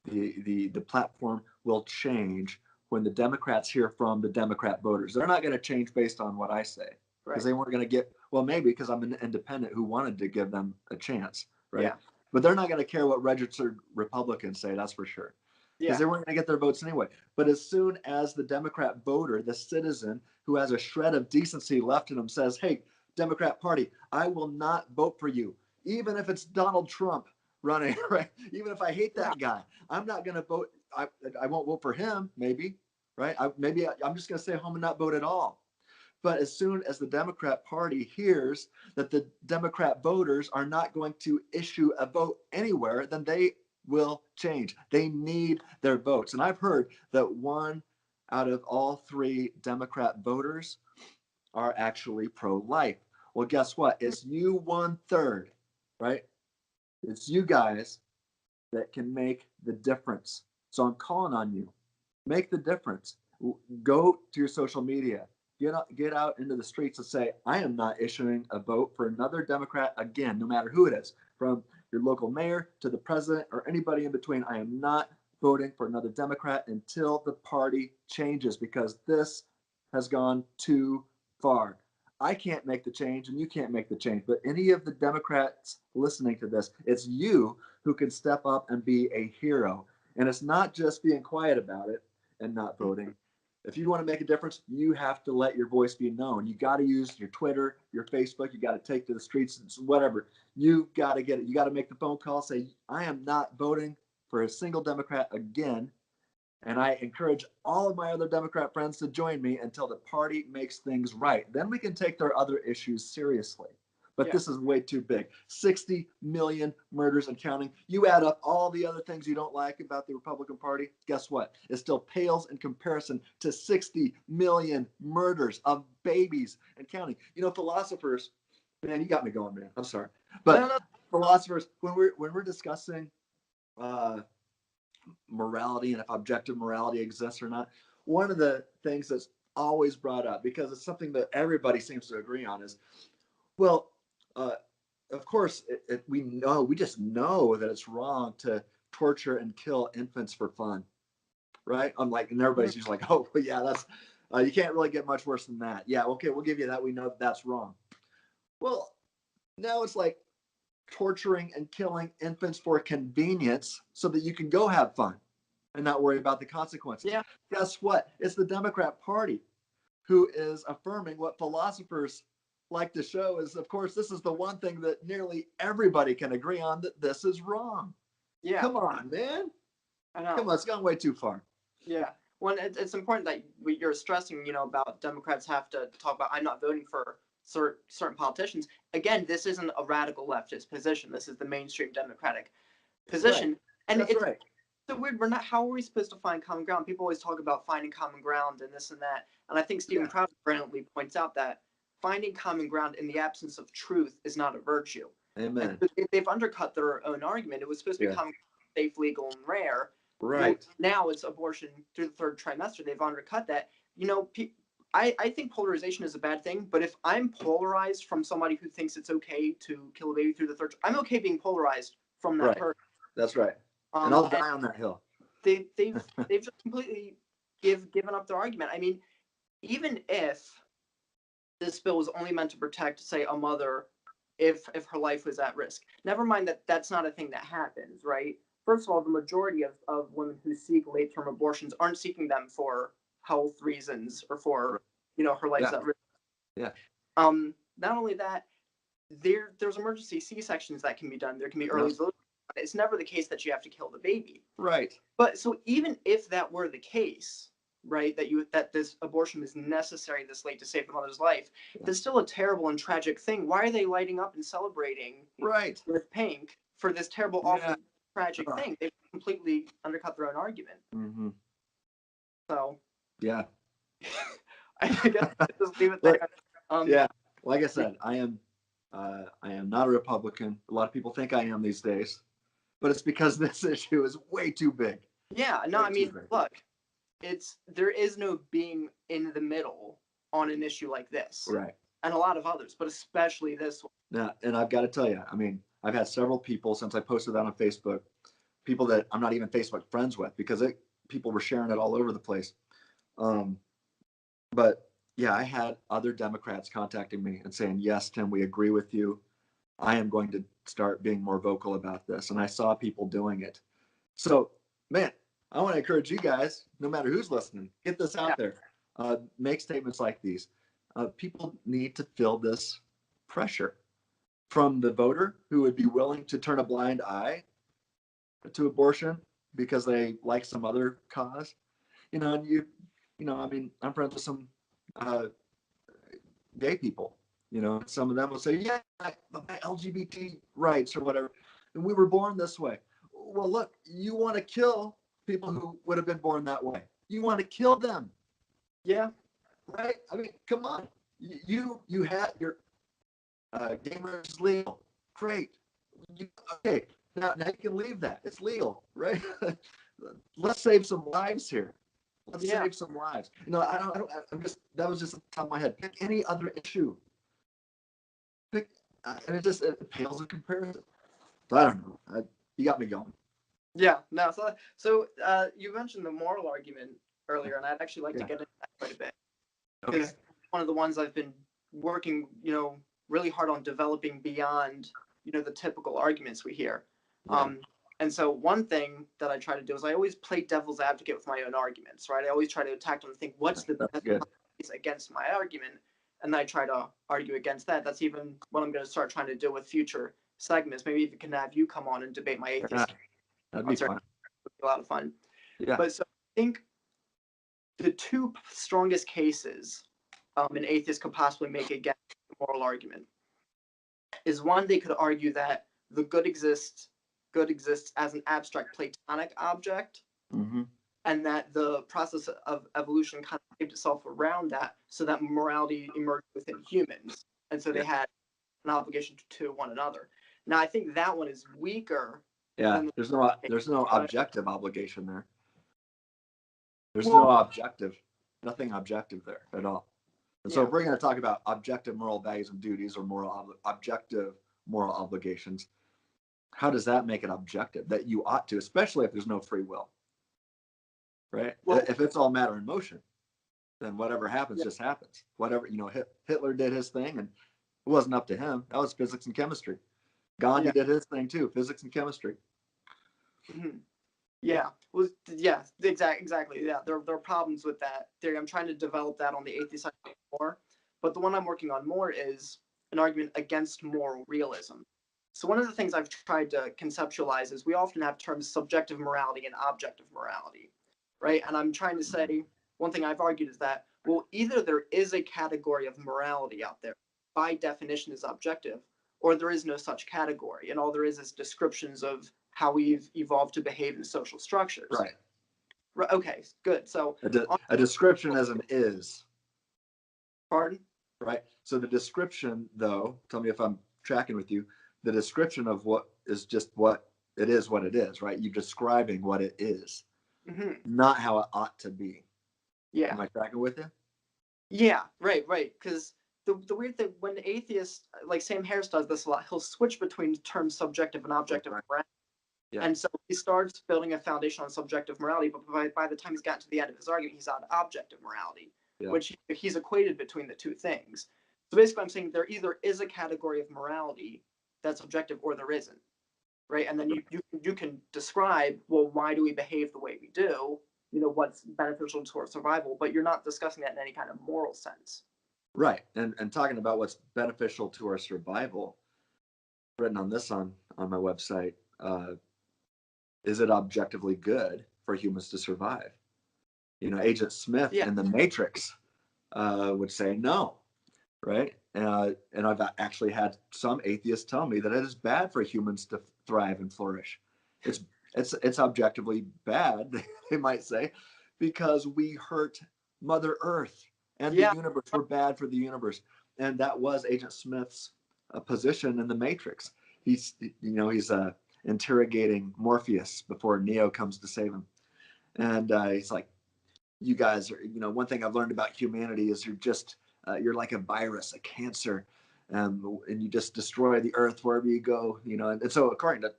the platform will change when the Democrats hear from the Democrat voters. They're not going to change based on what I say because they weren't going to get, well, maybe because I'm an independent who wanted to give them a chance, right? Yeah. But they're not going to care what registered Republicans say, that's for sure. Because they weren't going to get their votes anyway. But as soon as the Democrat voter, the citizen who has a shred of decency left in him says, hey, Democrat Party, I will not vote for you, even if it's Donald Trump running, right? Even if I hate that guy, I'm not going to vote. I won't vote for him, maybe, right? I'm just going to stay home and not vote at all. But as soon as the Democrat Party hears that the Democrat voters are not going to issue a vote anywhere, then they will change. They need their votes. And I've heard that 1 out of all 3 Democrat voters are actually pro-life. Well, guess what? It's you 1/3, right? It's you guys that can make the difference. So I'm calling on you. Make the difference. Go to your social media. Get out into the streets and say, I am not issuing a vote for another Democrat again, no matter who it is, from your local mayor to the president or anybody in between. I am not voting for another Democrat until the party changes because this has gone too far. I can't make the change and you can't make the change, but any of the Democrats listening to this, it's you who can step up and be a hero. And it's not just being quiet about it and not voting. If you want to make a difference, you have to let your voice be known. You got to use your Twitter, your Facebook. You got to take to the streets, whatever. You got to get it. You got to make the phone call, say, I am not voting for a single Democrat again. And I encourage all of my other Democrat friends to join me until the party makes things right. Then we can take their other issues seriously. But this is way too big. 60 million murders and counting. You add up all the other things you don't like about the Republican Party, guess what? It still pales in comparison to 60 million murders of babies and counting. Philosophers, man, you got me going, man. I'm sorry. But philosophers, when we're discussing morality and if objective morality exists or not, one of the things that's always brought up, because it's something that everybody seems to agree on, is, well, of course, we just know that it's wrong to torture and kill infants for fun, right? I'm like, and everybody's just like, oh, yeah, that's, you can't really get much worse than that. Yeah, okay, we'll give you that. We know that that's wrong. Well, now it's like torturing and killing infants for convenience so that you can go have fun and not worry about the consequences. Yeah. Guess what? It's the Democrat Party who is affirming what philosophers like to show is, of course, this is the one thing that nearly everybody can agree on, that this is wrong. Yeah. Come on, man. I know. Come on, it's gone way too far. Yeah. Well, it's important that you're stressing, about Democrats have to talk about, I'm not voting for certain politicians. Again, this isn't a radical leftist position. This is the mainstream Democratic position. Right. And That's right. so weird. How are we supposed to find common ground? People always talk about finding common ground and this and that. And I think Stephen Crowder brilliantly points out that finding common ground in the absence of truth is not a virtue. Amen. And they've undercut their own argument. It was supposed to be common ground, safe, legal, and rare. Right. Now it's abortion through the third trimester. They've undercut that. I think polarization is a bad thing, but if I'm polarized from somebody who thinks it's okay to kill a baby through the third, I'm okay being polarized from that person. That's right. And I'll die on that hill. They've just completely given up their argument. I mean, even if this bill was only meant to protect, say, a mother if her life was at risk, never mind that that's not a thing that happens, right? First of all, the majority of women who seek late-term abortions aren't seeking them for health reasons or for, her life's at risk. Yeah. Not only that, there's emergency C-sections that can be done. There can be early delivery. It's never the case that you have to kill the baby. Right. But so even if that were the case, right, that this abortion is necessary this late to save the mother's life, that's still a terrible and tragic thing. Why are they lighting up and celebrating with pink for this terrible, awful, tragic thing? They've completely undercut their own argument. Mm-hmm. So yeah, I guess I'll just leave it there. Yeah, like I said, I am not a Republican. A lot of people think I am these days, but it's because this issue is way too big. Yeah, no, I mean, look, there is no being in the middle on an issue like this, right? And a lot of others, but especially this one. Yeah, and I've got to tell you, I mean, I've had several people since I posted that on Facebook, people that I'm not even Facebook friends with, because people were sharing it all over the place. But yeah, I had other Democrats contacting me and saying, yes, Tim, we agree with you. I am going to start being more vocal about this. And I saw people doing it. So, man, I want to encourage you guys, no matter who's listening, get this out there. Make statements like these. People need to feel this pressure from the voter who would be willing to turn a blind eye to abortion because they like some other cause. And I mean, I'm friends with some gay people. Some of them will say, yeah, my LGBT rights or whatever. And we were born this way. Well, look, you want to kill people who would have been born that way. You want to kill them. Yeah. Right? I mean, come on. You had your gay marriage is legal. Great. Okay. Now you can leave that. It's legal, right? Let's save some lives here. Let's save some lives. That was just on top of my head. Pick any other issue. And it pales in comparison. So I don't know. You got me going. Yeah, no. So you mentioned the moral argument earlier, and I'd actually like to get into that quite a bit. Because one of the ones I've been working, really hard on developing beyond, the typical arguments we hear. And so one thing that I try to do is I always play devil's advocate with my own arguments, right? I always try to attack them and think, what's the best case against my argument? And then I try to argue against that. That's even what I'm going to start trying to do with future segments. Maybe even can have you come on and debate my atheist. That'd be fun. It'd be a lot of fun. Yeah. But so I think the two strongest cases an atheist could possibly make against the moral argument is one, they could argue that the good exists as an abstract Platonic object, and that the process of evolution kind of shaped itself around that, so that morality emerged within humans, and so they had an obligation to one another. Now, I think that one is weaker. Yeah, there's no objective obligation there. There's Well, no objective, nothing objective there at all. And so yeah. if we're going to talk about objective moral values and duties or objective moral obligations, how does that make it objective that you ought to, especially if there's no free will, right? Well, If it's all matter in motion, then whatever happens yeah. just happens. Whatever, Hitler did his thing and it wasn't up to him. That was physics and chemistry. Gandhi Yeah. did his thing too, physics and chemistry. Mhm. Yeah. Well, yeah, exactly. Yeah, there are problems with that theory. I'm trying to develop that on the atheist side more, but the one I'm working on more is an argument against moral realism. So one of the things I've tried to conceptualize is we often have terms subjective morality and objective morality, right? And I'm trying to say one thing I've argued is that, well, either there is a category of morality out there by definition is objective, or there is no such category, and all there is descriptions of how we've evolved to behave in social structures. Right. Okay, good. So a description as an is. Pardon? Right. So the description, though, tell me if I'm tracking with you, the description of what is just what it is, right? You're describing what it is, not how it ought to be. Yeah. Am I tracking with you? Yeah, right. Because the weird thing, when atheists, like Sam Harris does this a lot, he'll switch between terms subjective and objective morality. Yeah. And so he starts building a foundation on subjective morality, but by the time he's gotten to the end of his argument, he's on objective morality, which he's equated between the two things. So basically, I'm saying there either is a category of morality that's objective or there isn't, right? And then you can describe, well, why do we behave the way we do? What's beneficial to our survival, but you're not discussing that in any kind of moral sense. Right. And talking about what's beneficial to our survival, written on this on my website, is it objectively good for humans to survive? Agent Smith in the Matrix would say no, right? And I've actually had some atheists tell me that it is bad for humans to thrive and flourish. It's objectively bad, they might say, because we hurt Mother Earth and the universe. We're bad for the universe. And that was Agent Smith's position in the Matrix. He's interrogating Morpheus before Neo comes to save him. And he's like, you guys are, one thing I've learned about humanity is you're like a virus, a cancer, and you just destroy the earth wherever you go, and so according to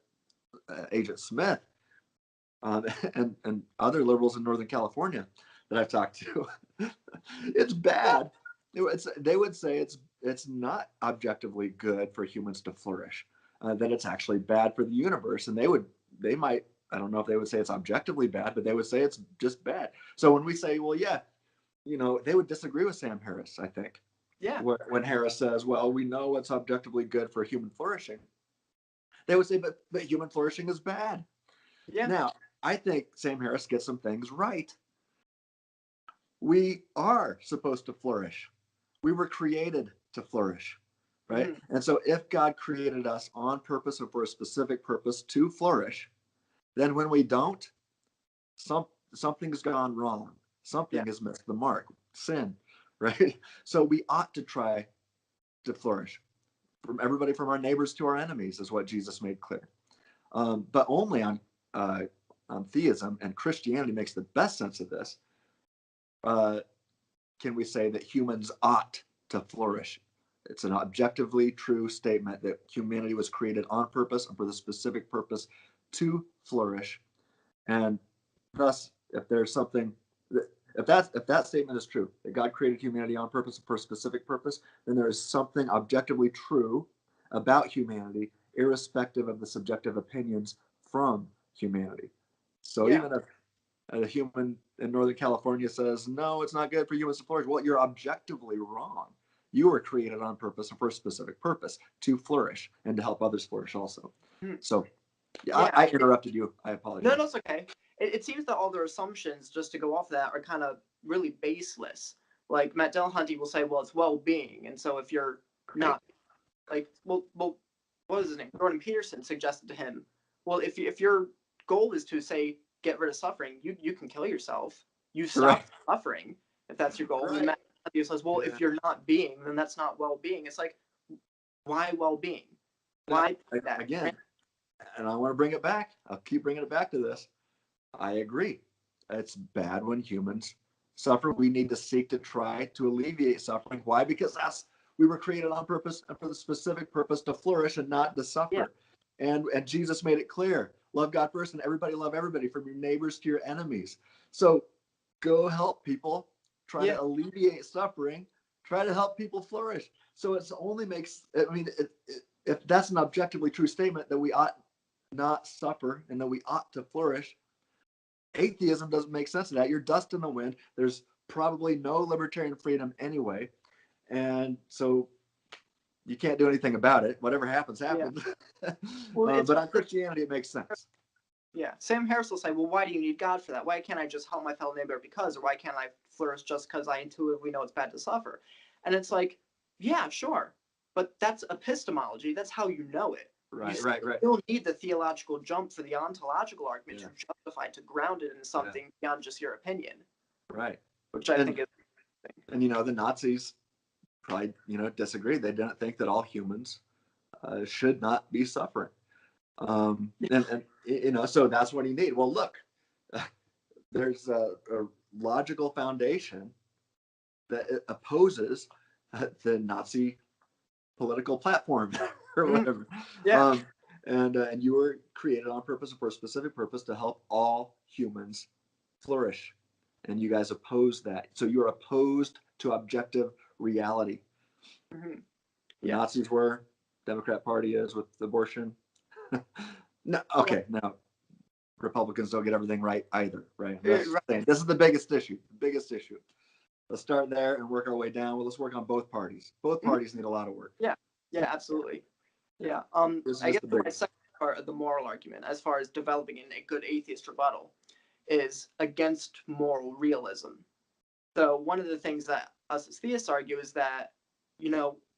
Agent Smith and other liberals in Northern California that I've talked to, it's bad. They would say it's not objectively good for humans to flourish, that it's actually bad for the universe, and they might, I don't know if they would say it's objectively bad, but they would say it's just bad. So when we say, well, yeah, they would disagree with Sam Harris, I think. Yeah. When Harris says, well, we know what's objectively good for human flourishing, they would say, but human flourishing is bad. Yeah. Now, I think Sam Harris gets some things right. We are supposed to flourish. We were created to flourish, right? Mm-hmm. And so if God created us on purpose or for a specific purpose to flourish, then when we don't, something's gone wrong. Something has missed the mark. Sin, right? So we ought to try to flourish. From everybody, from our neighbors to our enemies, is what Jesus made clear. But only on theism, and Christianity makes the best sense of this, can we say that humans ought to flourish. It's an objectively true statement that humanity was created on purpose and for the specific purpose to flourish. And thus, if there's something, if that statement is true, that God created humanity on purpose and for a specific purpose, then there is something objectively true about humanity, irrespective of the subjective opinions from humanity. So even if a human in Northern California says, no, it's not good for humans to flourish, well, you're objectively wrong. You were created on purpose and for a specific purpose to flourish and to help others flourish also. So I interrupted you. I apologize. No, it's okay. It seems that all their assumptions, just to go off that, are kind of really baseless. Like Matt Dillahunty will say, well, it's well-being. And so if you're not, like, well, what was his name? Jordan Peterson suggested to him, well, if your goal is to, say, get rid of suffering, you can kill yourself. You stop suffering if that's your goal. And Matt Dillahunty says, well, if you're not being, then that's not well-being. It's like, why well-being? Why that? Again, and I want to bring it back. I'll keep bringing it back to this. I agree. it's bad when humans suffer. We need to seek to try to alleviate suffering. Why? Because we were created on purpose and for the specific purpose to flourish and not to suffer. And Jesus made it clear, love God first and everybody love everybody, from your neighbors to your enemies. So go help people, try to alleviate suffering, try to help people flourish. So it only makes, I mean, if that's an objectively true statement that we ought not suffer and that we ought to flourish, atheism doesn't make sense of that. You're dust in the wind. There's probably no libertarian freedom anyway. And so you can't do anything about it. Whatever happens, happens. Well, but on Christianity, it makes sense. Yeah. Sam Harris will say, well, why do you need God for that? Why can't I just help my fellow neighbor because, or why can't I flourish just because I intuitively know it's bad to suffer? And it's like, yeah, sure. But that's epistemology. That's how you know it. Right. You still need the theological jump for the ontological argument to justify, to ground it in something beyond just your opinion. Right. Which I think is. And, the Nazis probably, disagreed. They didn't think that all humans should not be suffering. And so that's what you need. Well, look, there's a logical foundation that opposes the Nazi political platform or whatever. And you were created on purpose for a specific purpose to help all humans flourish. And you guys oppose that. So you're opposed to objective reality. The Nazis were, Democrat Party is with abortion. No, okay, now Republicans don't get everything right either, right? This is the biggest issue. Let's start there and work our way down. Well, let's work on both parties. Both parties need a lot of work. Yeah, absolutely. Yeah. I guess my second part of the moral argument, as far as developing a good atheist rebuttal, is against moral realism. So one of the things that us as theists argue is that,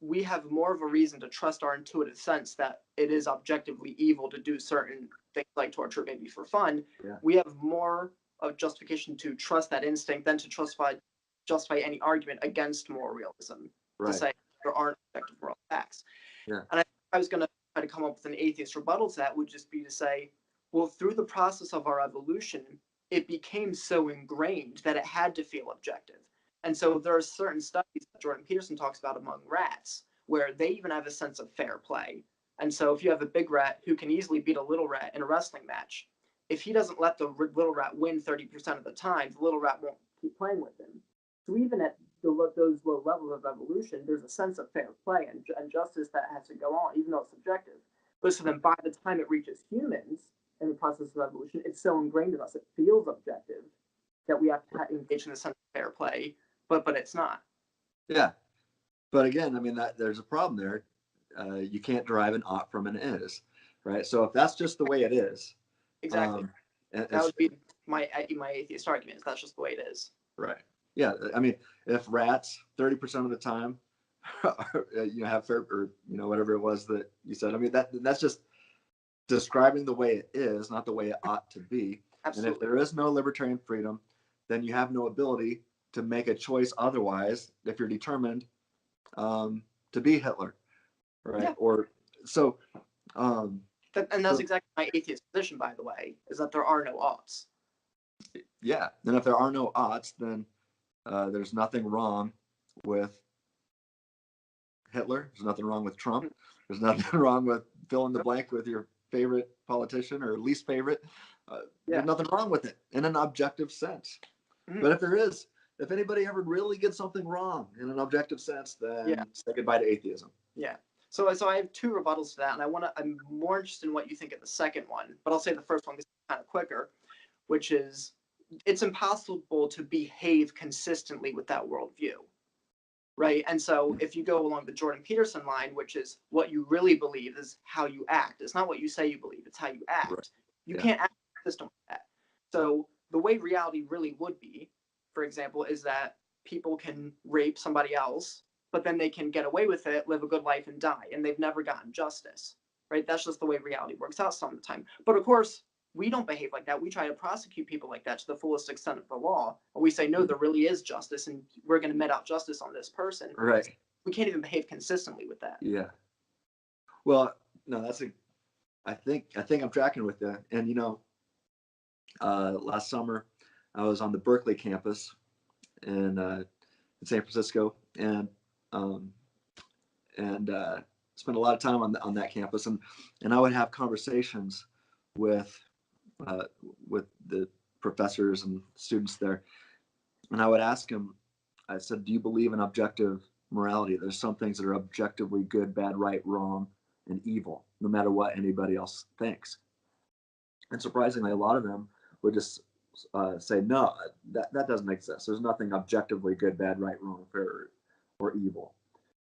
we have more of a reason to trust our intuitive sense that it is objectively evil to do certain things like torture a baby for fun. We have more of justification to trust that instinct than to justify any argument against moral realism, to say there aren't objective moral facts. And I was going to try to come up with an atheist rebuttal to that, would just be to say, well, through the process of our evolution, it became so ingrained that it had to feel objective. And so there are certain studies that Jordan Peterson talks about among rats, where they even have a sense of fair play. And so if you have a big rat who can easily beat a little rat in a wrestling match, if he doesn't let the little rat win 30% of the time, the little rat won't keep playing with him. So even at those low levels of evolution, there's a sense of fair play and justice that has to go on, even though it's subjective. But so then by the time it reaches humans in the process of evolution, it's so ingrained in us, it feels objective, that we have to engage in the sense of fair play, but it's not. Yeah. But again, I mean, there's a problem there. You can't derive an ought from an is, right? So if that's just the way it is. Exactly. That would be my atheist argument. That's just the way it is. Right. Yeah. I mean, if rats 30% of the time, have fair, or whatever it was that you said. I mean, that's just describing the way it is, not the way it ought to be. Absolutely. And if there is no libertarian freedom, then you have no ability to make a choice otherwise if you're determined to be Hitler, right? Yeah. Or so. And that's exactly my atheist position, by the way, is that there are no oughts. Yeah. And if there are no oughts, then there's nothing wrong with Hitler. There's nothing wrong with Trump. There's nothing wrong with fill in the blank with your favorite politician or least favorite. There's nothing wrong with it in an objective sense. But if anybody ever really gets something wrong in an objective sense, then say goodbye to atheism. Yeah. So I have two rebuttals to that, and I'm more interested in what you think of the second one, but I'll say the first one is kind of quicker, which is it's impossible to behave consistently with that worldview. Right. And so if you go along the Jordan Peterson line, which is what you really believe is how you act. It's not what you say you believe. It's how you act. Right. You can't act in a system like that. So the way reality really would be, for example, is that people can rape somebody else, but then they can get away with it, live a good life, and die. And they've never gotten justice. Right. That's just the way reality works out some of the time. But of course, we don't behave like that. We try to prosecute people like that to the fullest extent of the law. And we say, no, there really is justice, and we're going to mete out justice on this person. Right. We can't even behave consistently with that. Yeah. Well, no, I think I'm tracking with that. And, last summer I was on the Berkeley campus in San Francisco, and um, spent a lot of time on that campus, and I would have conversations with uh, with the professors and students there, and I would ask them. I said, "Do you believe in objective morality? There's some things that are objectively good, bad, right, wrong, and evil, no matter what anybody else thinks." And surprisingly, a lot of them would just say, "No, that doesn't exist. There's nothing objectively good, bad, right, wrong, fair, or evil."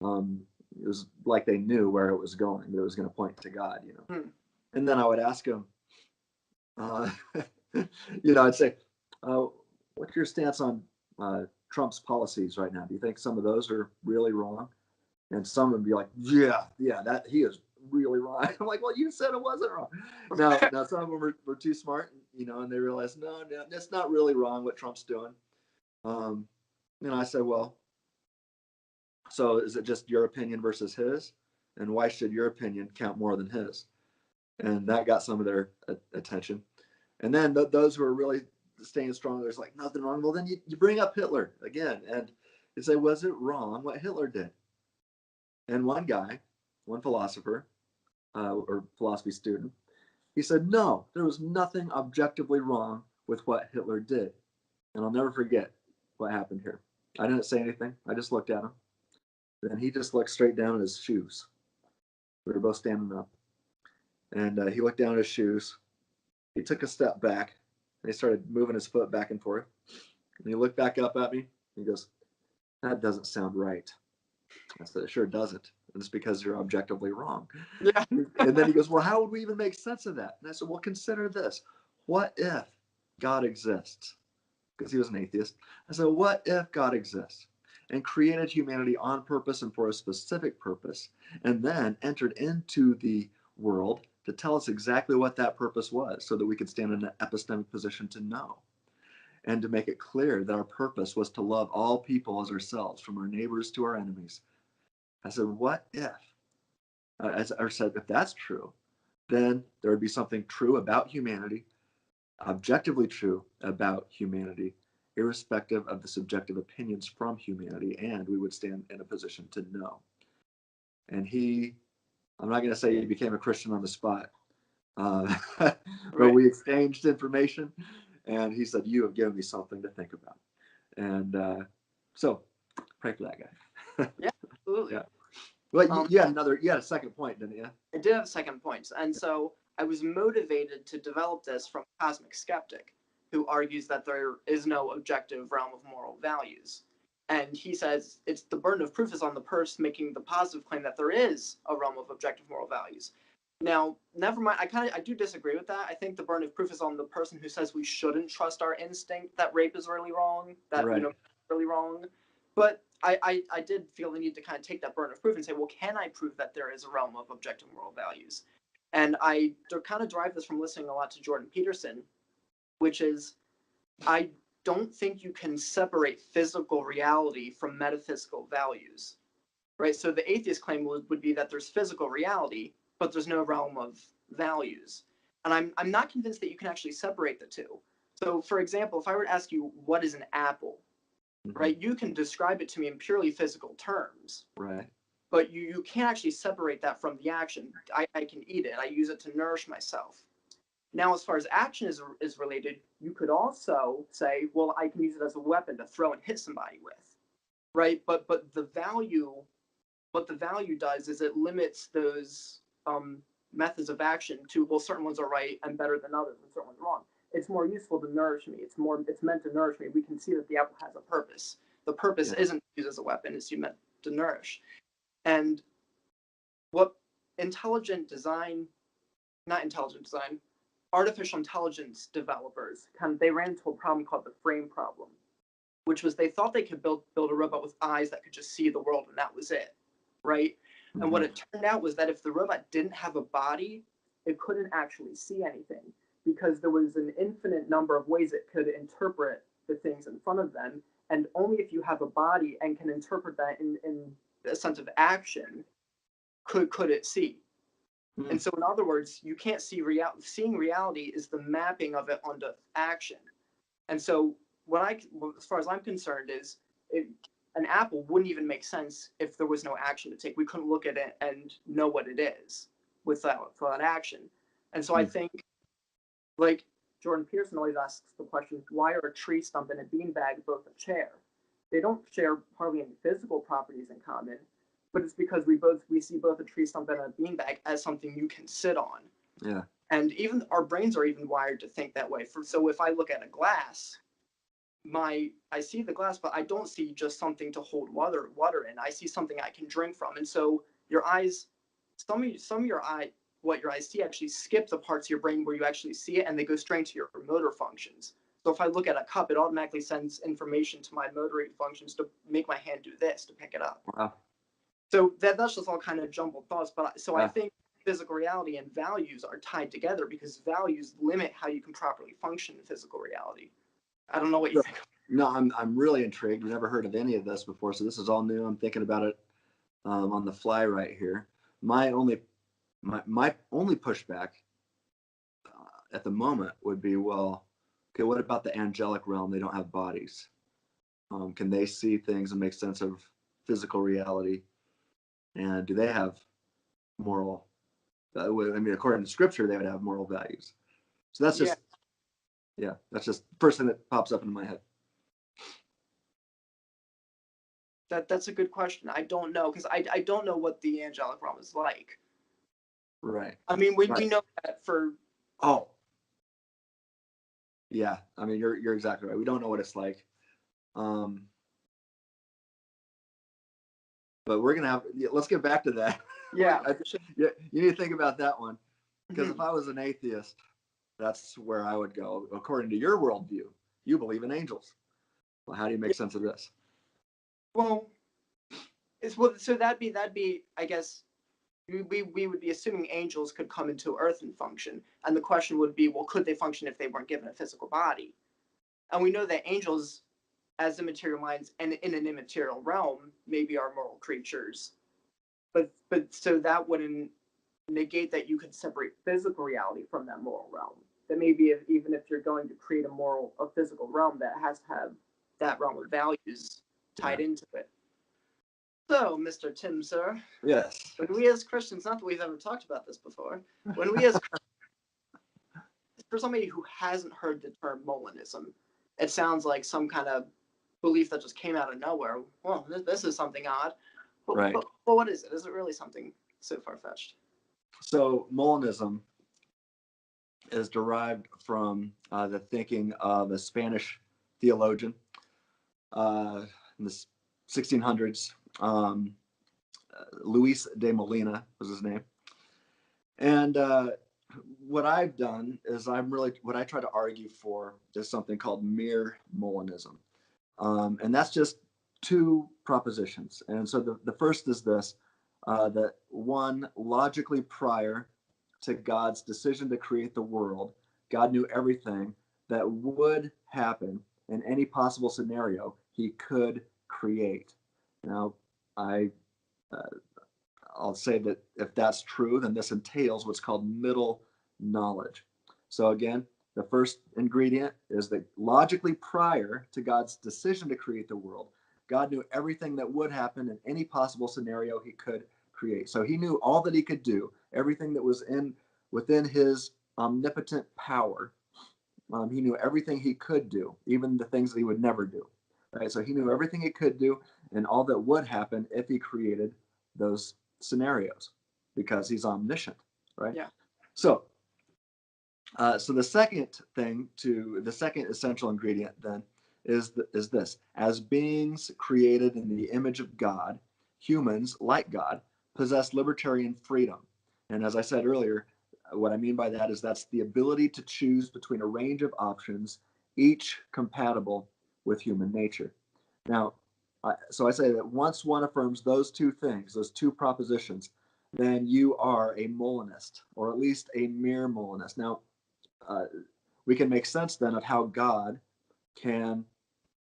Um, it was like they knew where it was going, that it was going to point to God, you know. And then I would ask them, uh, I'd say, "What's your stance on Trump's policies right now? Do you think some of those are really wrong?" And some would be like, "Yeah, that he is really wrong." I'm like, "Well, you said it wasn't wrong." Now some of them were too smart, and they realized, no, that's not really wrong what Trump's doing. I said, "Well, so is it just your opinion versus his? And why should your opinion count more than his?" And that got some of their attention. And then those who are really staying strong, there's like nothing wrong. Well, then you bring up Hitler again, and you say, "Was it wrong what Hitler did?" And one philosopher or philosophy student, he said, "No, there was nothing objectively wrong with what Hitler did." And I'll never forget what happened here. I didn't say anything. I just looked at him. Then he just looked straight down at his shoes. We were both standing up. And he looked down at his shoes. He took a step back. And he started moving his foot back and forth. And he looked back up at me. He goes, "That doesn't sound right." I said, "It sure doesn't. And it's because you're objectively wrong." Yeah. And then he goes, "Well, how would we even make sense of that?" And I said, "Well, consider this. What if God exists?" Because he was an atheist. I said, "What if God exists and created humanity on purpose and for a specific purpose, and then entered into the world to tell us exactly what that purpose was so that we could stand in an epistemic position to know, and to make it clear that our purpose was to love all people as ourselves, from our neighbors to our enemies?" I said, "What if?" As I said, if that's true, then there would be something true about humanity, objectively true about humanity, irrespective of the subjective opinions from humanity, and we would stand in a position to know. And I'm not going to say he became a Christian on the spot, but Right. we exchanged information, and he said, "You have given me something to think about." And so pray for that guy. Yeah, absolutely. Yeah. Well, you had a second point, didn't you? I did have second points. And so I was motivated to develop this from a cosmic skeptic who argues that there is no objective realm of moral values. And he says it's the burden of proof is on the person making the positive claim that there is a realm of objective moral values. Now, never mind. I do disagree with that. I think the burden of proof is on the person who says we shouldn't trust our instinct that rape is really wrong, that Right. really wrong. But I did feel the need to kind of take that burden of proof and say, well, can I prove that there is a realm of objective moral values? And I kind of derive this from listening a lot to Jordan Peterson, which is I don't think you can separate physical reality from metaphysical values, right? So the atheist claim would be that there's physical reality, but there's no realm of values. And I'm not convinced that you can actually separate the two. So, for example, if I were to ask you, what is an apple? Right? You can describe it to me in purely physical terms. Right. But you can't actually separate that from the action. I can eat it. I use it to nourish myself. Now, as far as action is related, you could also say, well, I can use it as a weapon to throw and hit somebody with, right? But what the value does is it limits those methods of action to, well, certain ones are right and better than others, and certain ones wrong. It's more useful to nourish me. It's meant to nourish me. We can see that the apple has a purpose. The purpose isn't used as a weapon; it's meant to nourish. And what intelligent design, not intelligent design, artificial intelligence developers they ran into a problem called the frame problem, which was they thought they could build a robot with eyes that could just see the world and that was it, right? And what it turned out was that if the robot didn't have a body, it couldn't actually see anything because there was an infinite number of ways it could interpret the things in front of them. And only if you have a body and can interpret that in a sense of action could it see. And so, in other words, you can't see reality. Seeing reality is the mapping of it onto action. And so as far as I'm concerned, is an apple wouldn't even make sense if there was no action to take. We couldn't look at it and know what it is without action. And so I think, like Jordan Peterson always asks the question, why are a tree stump and a beanbag both a chair? They don't share hardly any physical properties in common, but it's because we see both a tree stump and a beanbag as something you can sit on. Yeah. And even our brains are even wired to think that way. So if I look at a glass, I see the glass, but I don't see just something to hold water in. I see something I can drink from. And so your eyes, some of your eye, what your eyes see actually skip the parts of your brain where you actually see it, and they go straight to your motor functions. So if I look at a cup, it automatically sends information to my motor functions to make my hand do this, to pick it up. Wow. So that's just all kind of jumbled thoughts. But so I think physical reality and values are tied together because values limit how you can properly function in physical reality. I don't know what you think. No, I'm really intrigued. I've never heard of any of this before, so this is all new. I'm thinking about it on the fly right here. My only pushback at the moment would be, well, okay, what about the angelic realm? They don't have bodies. Can they see things and make sense of physical reality? And do they have moral? I mean, according to Scripture, they would have moral values. So that's just, that's just the first thing that pops up into my head. That's a good question. I don't know, because I don't know what the angelic realm is like. Right. I mean, we know that for. Oh. Yeah, I mean, you're exactly right. We don't know what it's like. But we're gonna let's get back to that. Yeah. You need to think about that one, because if I was an atheist, that's where I would go. According to your worldview, you believe in angels. Well, how do you make sense of this? Well, so that'd be I guess we would be assuming angels could come into Earth and function, and the question would be, well, could they function if they weren't given a physical body? And we know that angels, as immaterial minds and in an immaterial realm, maybe are moral creatures, but so that wouldn't negate that you could separate physical reality from that moral realm. That maybe even if you're going to create a physical realm, that has to have that realm of values tied into it. So, Mr. Tim, sir. Yes. When we as Christians, not that we've ever talked about this before, when we as for somebody who hasn't heard the term Molinism, it sounds like some kind of belief that just came out of nowhere. Well, this is something odd. But what is it? Is it really something so far-fetched? So Molinism is derived from the thinking of a Spanish theologian in the 1600s. Luis de Molina was his name. And what I've done is what I try to argue for is something called mere Molinism. And that's just two propositions. And so the first is this, that one, logically prior to God's decision to create the world, God knew everything that would happen in any possible scenario he could create. Now, I'll say that if that's true, then this entails what's called middle knowledge. So again, the first ingredient is that logically prior to God's decision to create the world, God knew everything that would happen in any possible scenario he could create. So he knew all that he could do, everything that was within his omnipotent power. He knew everything he could do, even the things that he would never do. Right? So he knew everything he could do and all that would happen if he created those scenarios, because he's omniscient, right? Yeah. So the second essential ingredient then is this: as beings created in the image of God, humans, like God, possess libertarian freedom. And as I said earlier, what I mean by that is that's the ability to choose between a range of options, each compatible with human nature. Now, so I say that once one affirms those two things, those two propositions, then you are a Molinist, or at least a mere Molinist. Now, we can make sense then of how God can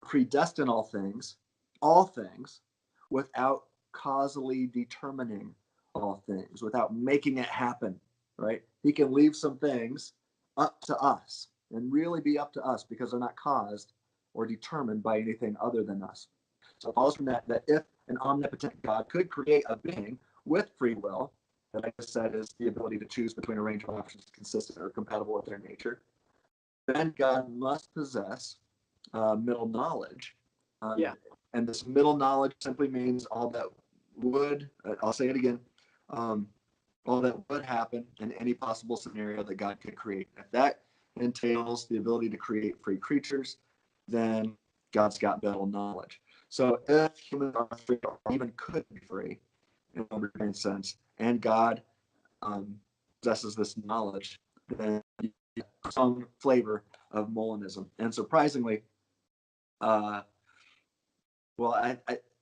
predestine all things, without causally determining all things, without making it happen, right? He can leave some things up to us. and really be up to us because they're not caused or determined by anything other than us. So it follows from that if an omnipotent God could create a being with free will, that I just said is the ability to choose between a range of options consistent or compatible with their nature, then God must possess middle knowledge. Yeah. And this middle knowledge simply means all that would, I'll say it again, all that would happen in any possible scenario that God could create. If that entails the ability to create free creatures, then God's got middle knowledge. So if humans are free or even could be free in a libertarian sense, and God possesses this knowledge, then you get some flavor of Molinism. And surprisingly, well,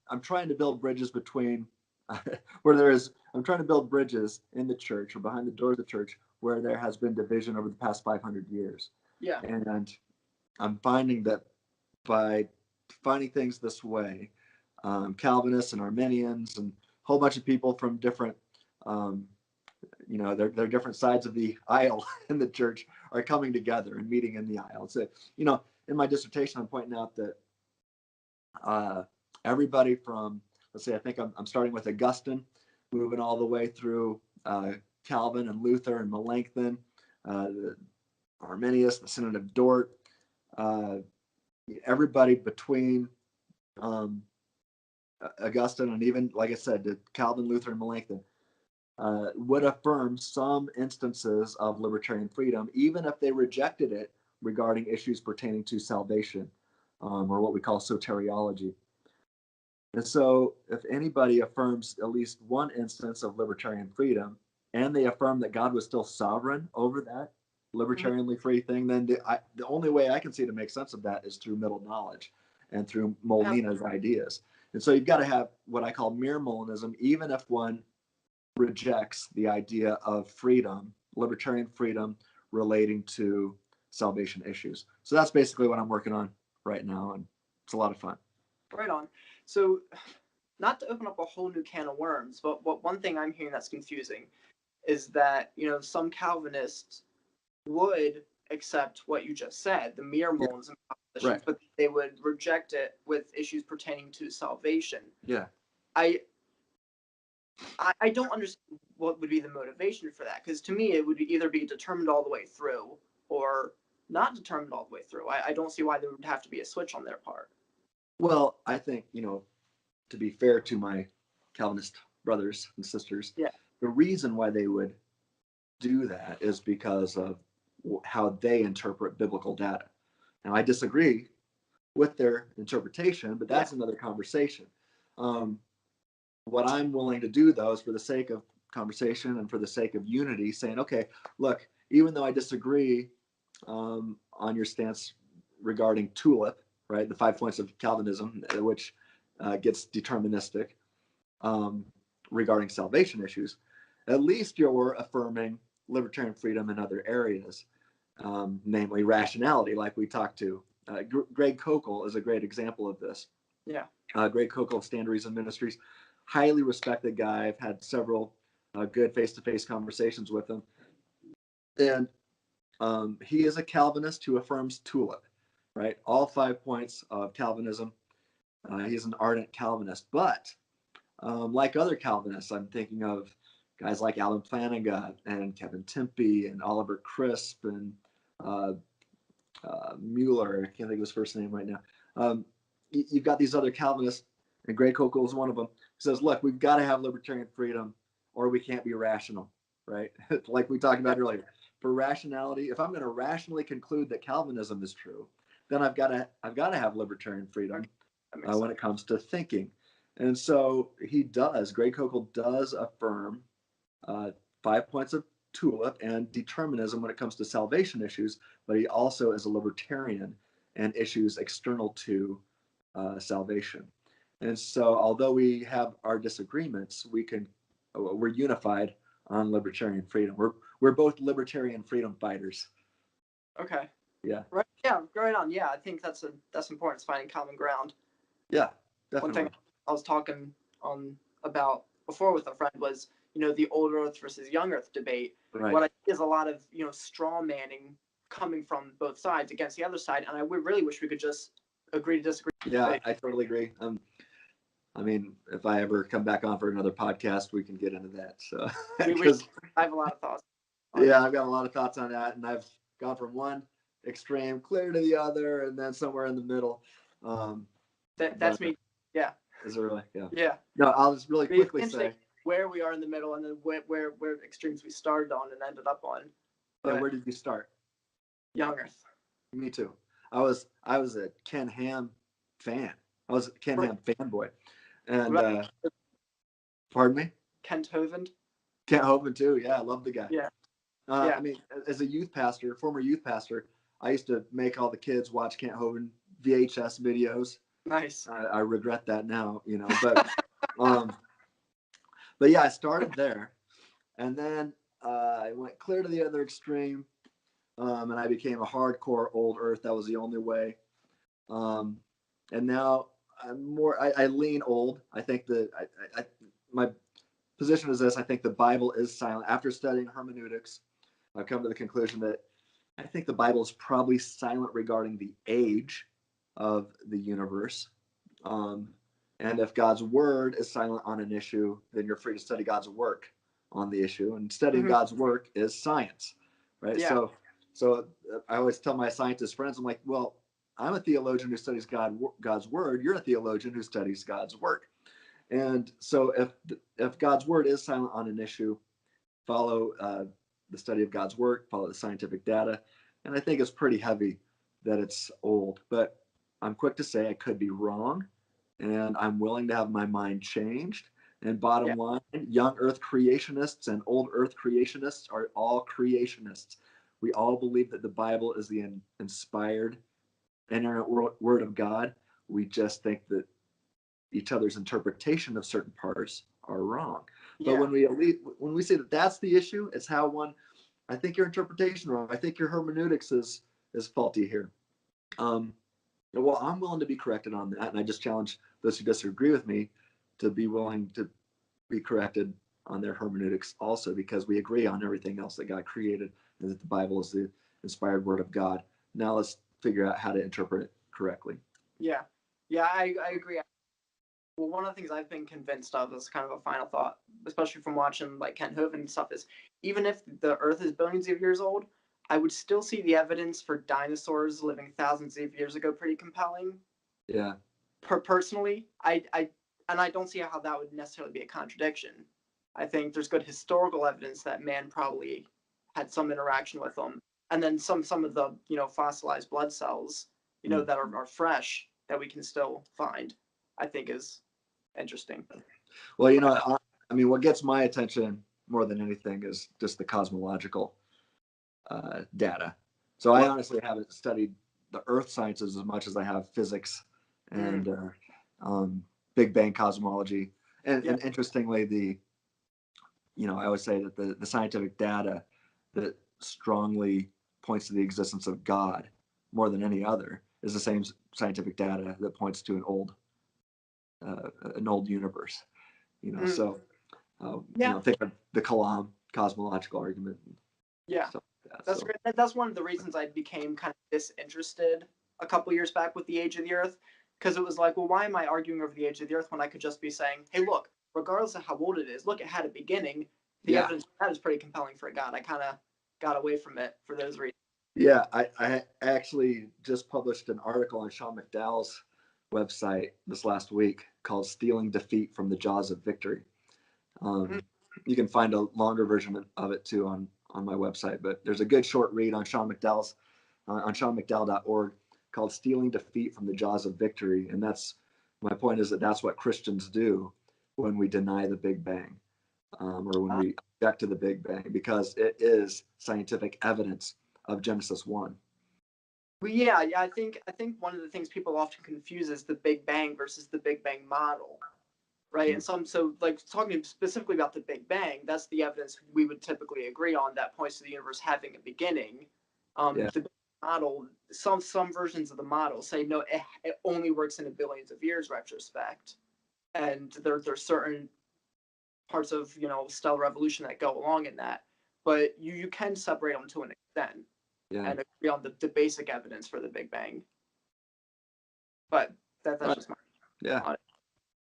I'm trying to build bridges between I'm trying to build bridges in the church or behind the doors of the church where there has been division over the past 500 years. Yeah. And I'm finding that by finding things this way, Calvinists and Arminians and a whole bunch of people from different, they're different sides of the aisle in the church are coming together and meeting in the aisle. So, in my dissertation, I'm pointing out that everybody from, let's say, I think I'm starting with Augustine, moving all the way through Calvin and Luther and Melanchthon, Arminius, the Synod of Dort, everybody between Augustine and even, like I said, Calvin, Luther, and Melanchthon would affirm some instances of libertarian freedom, even if they rejected it regarding issues pertaining to salvation, or what we call soteriology. And so if anybody affirms at least one instance of libertarian freedom, and they affirm that God was still sovereign over that libertarianly free thing, then the only way I can see to make sense of that is through middle knowledge and through Molina's ideas. And so you've got to have what I call mere Molinism, even if one rejects the idea of freedom, libertarian freedom relating to salvation issues. So that's basically what I'm working on right now, and it's a lot of fun. Right on. So, not to open up a whole new can of worms, but one thing I'm hearing that's confusing is that, some Calvinists would accept what you just said, the mere Molinism propositions, Right. but they would reject it with issues pertaining to salvation. Yeah. I don't understand what would be the motivation for that, because to me it would either be determined all the way through or not determined all the way through. I don't see why there would have to be a switch on their part. Well, I think, to be fair to my Calvinist brothers and sisters, the reason why they would do that is because of how they interpret biblical data. Now, I disagree with their interpretation, but that's another conversation. What I'm willing to do, though, is for the sake of conversation and for the sake of unity, saying, okay, look, even though I disagree on your stance regarding TULIP, right, the 5 points of Calvinism, which gets deterministic regarding salvation issues, at least you're affirming libertarian freedom in other areas, namely rationality, like we talked to. Greg Kokel is a great example of this. Yeah. Greg Kokel of Stand Reason Ministries, highly respected guy. I've had several good face-to-face conversations with him. And he is a Calvinist who affirms TULIP, right? All 5 points of Calvinism. He's an ardent Calvinist. But like other Calvinists, I'm thinking of guys like Alan Flanagan and Kevin Tempe and Oliver Crisp and Mueller. I can't think of his first name right now. You've got these other Calvinists, and Greg Kokel is one of them. He says, look, we've got to have libertarian freedom or we can't be rational, right? Like we talked about earlier. For rationality, if I'm going to rationally conclude that Calvinism is true, then I've got to have libertarian freedom when it comes to thinking. And so Greg Kokel does affirm 5 points of TULIP and determinism when it comes to salvation issues, but he also is a libertarian and issues external to salvation. And so although we have our disagreements, we're unified on libertarian freedom. We're both libertarian freedom fighters. Okay. Yeah. Right. Yeah. Right on. Yeah, I think that's important. It's finding common ground. Yeah, definitely. One thing I was talking about before with a friend was, the old Earth versus young Earth debate. Right. What I think is a lot of straw manning coming from both sides against the other side, and I really wish we could just agree to disagree. Yeah, I totally agree. I mean, if I ever come back on for another podcast, we can get into that. So, because I have a lot of thoughts. Yeah, I've got a lot of thoughts on that, and I've gone from one extreme clear to the other, and then somewhere in the middle. That's me. Yeah. Is it really? Yeah. Yeah. No, I'll just really quickly say where we are in the middle, and then where extremes we started on and ended up on. But yeah, where did you start? Young Earth. Me too. I was a Ken Ham fan. I was a Ken Ham fanboy. And pardon me? Kent Hovind. Kent Hovind too. Yeah, I love the guy. Yeah. I mean, as a youth pastor, former youth pastor, I used to make all the kids watch Kent Hovind VHS videos. Nice. I regret that now, you know, but yeah, I started there, and then I went clear to the other extreme, and I became a hardcore old Earth. That was the only way. And now I lean old. I think that my position is this: I think the Bible is silent. After studying hermeneutics, I've come to the conclusion that I think the Bible is probably silent regarding the age of the universe. And if God's word is silent on an issue, then you're free to study God's work on the issue. And studying God's work is science, right? Yeah. So I always tell my scientist friends, I'm like, well, I'm a theologian who studies God's word. You're a theologian who studies God's work. And so if God's word is silent on an issue, follow the study of God's work, follow the scientific data. And I think it's pretty heavy that it's old, but I'm quick to say I could be wrong, and I'm willing to have my mind changed. And bottom line, young earth creationists and old earth creationists are all creationists. We all believe that the Bible is the inspired, inerrant word of God. We just think that each other's interpretation of certain parts are wrong. But when we say that that's the issue, it's how I think your interpretation wrong. I think your hermeneutics is faulty here. Well, I'm willing to be corrected on that, and I just challenge those who disagree with me to be willing to be corrected on their hermeneutics also, because we agree on everything else that God created and that the Bible is the inspired word of God. Now let's figure out how to interpret it correctly. Yeah, I agree. Well, one of the things I've been convinced of as kind of a final thought, especially from watching like Kent Hovind and stuff, is even if the Earth is billions of years old, I would still see the evidence for dinosaurs living thousands of years ago pretty compelling. Yeah. Personally, I don't see how that would necessarily be a contradiction. I think there's good historical evidence that man probably had some interaction with them, and then some of the fossilized blood cells that are fresh that we can still find, I think is interesting. Well, I mean, what gets my attention more than anything is just the cosmological data. So I honestly haven't studied the earth sciences as much as I have physics and Big Bang cosmology. And interestingly, I always say that the scientific data that strongly points to the existence of God more than any other is the same scientific data that points to an old universe. So think of the Kalam cosmological argument. Yeah, that's great. That's one of the reasons I became kind of disinterested a couple years back with the age of the Earth, because it was like, well, why am I arguing over the age of the Earth when I could just be saying, hey, look, regardless of how old it is, look, it had a beginning. The evidence for that is pretty compelling for God. I kind of got away from it for those reasons. Yeah, I actually just published an article on Sean McDowell's website this last week called "Stealing Defeat from the Jaws of Victory." You can find a longer version of it too on my website, but there's a good short read on Sean McDowell's on seanmcdowell.org called "Stealing Defeat from the Jaws of Victory," and that's my point is that that's what Christians do when we deny the Big Bang, or when we object to the Big Bang, because it is scientific evidence of Genesis 1. Well, yeah. I think one of the things people often confuse is the Big Bang versus the Big Bang model, right? And so like talking specifically about the Big Bang, that's the evidence we would typically agree on that points to the universe having a beginning. The Big Bang model, some versions of the model say no, it only works in a billions of years retrospect, and there's certain parts of stellar evolution that go along in that, but you can separate them to an extent. and agree on the basic evidence for the Big Bang. But that's just my on it.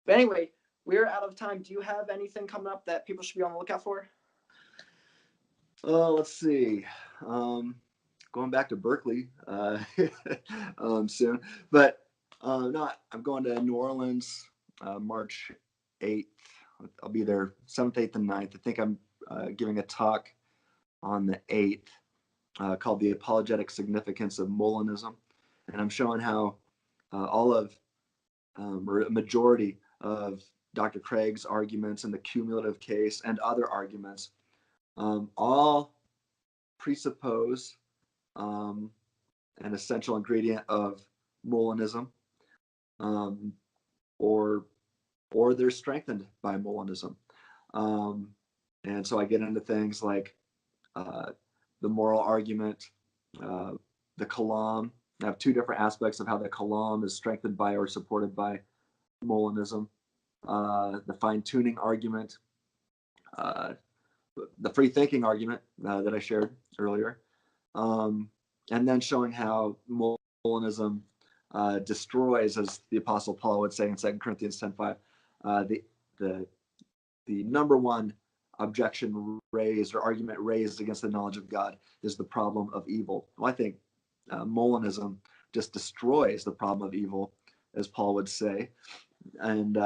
But anyway, we're out of time. Do you have anything coming up that people should be on the lookout for? Let's see. Going back to Berkeley soon, but no, I'm going to New Orleans March 8th. I'll be there 7th, 8th, and 9th. I think I'm giving a talk on the 8th called The Apologetic Significance of Molinism. And I'm showing how all of, or a majority of Dr. Craig's arguments in the cumulative case and other arguments all presuppose an essential ingredient of Molinism, or they're strengthened by Molinism. And so I get into things like the moral argument, the kalam. I have two different aspects of how the kalam is strengthened by or supported by Molinism. The fine-tuning argument, the free-thinking argument that I shared earlier, and then showing how Molinism destroys, as the Apostle Paul would say in 2 Corinthians 10:5, the number one objection raised or argument raised against the knowledge of God is the problem of evil. Well, I think Molinism just destroys the problem of evil, as Paul would say, and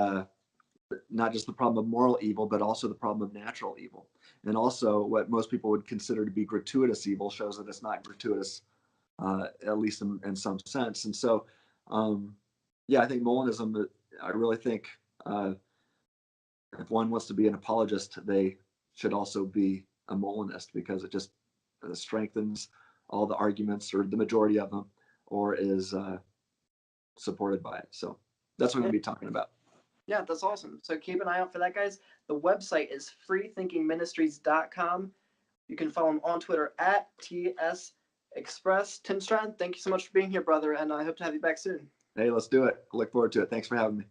not just the problem of moral evil, but also the problem of natural evil. And also what most people would consider to be gratuitous evil shows that it's not gratuitous, at least in some sense. And so, I think Molinism, I really think if one wants to be an apologist, they should also be a Molinist, because it just strengthens all the arguments, or the majority of them, or is supported by it. So that's what I'm going to be talking about. Yeah, that's awesome. So keep an eye out for that, guys. The website is freethinkingministries.com. You can follow him on Twitter at TSExpress. Tim Stratton, thank you so much for being here, brother, and I hope to have you back soon. Hey, let's do it. I look forward to it. Thanks for having me.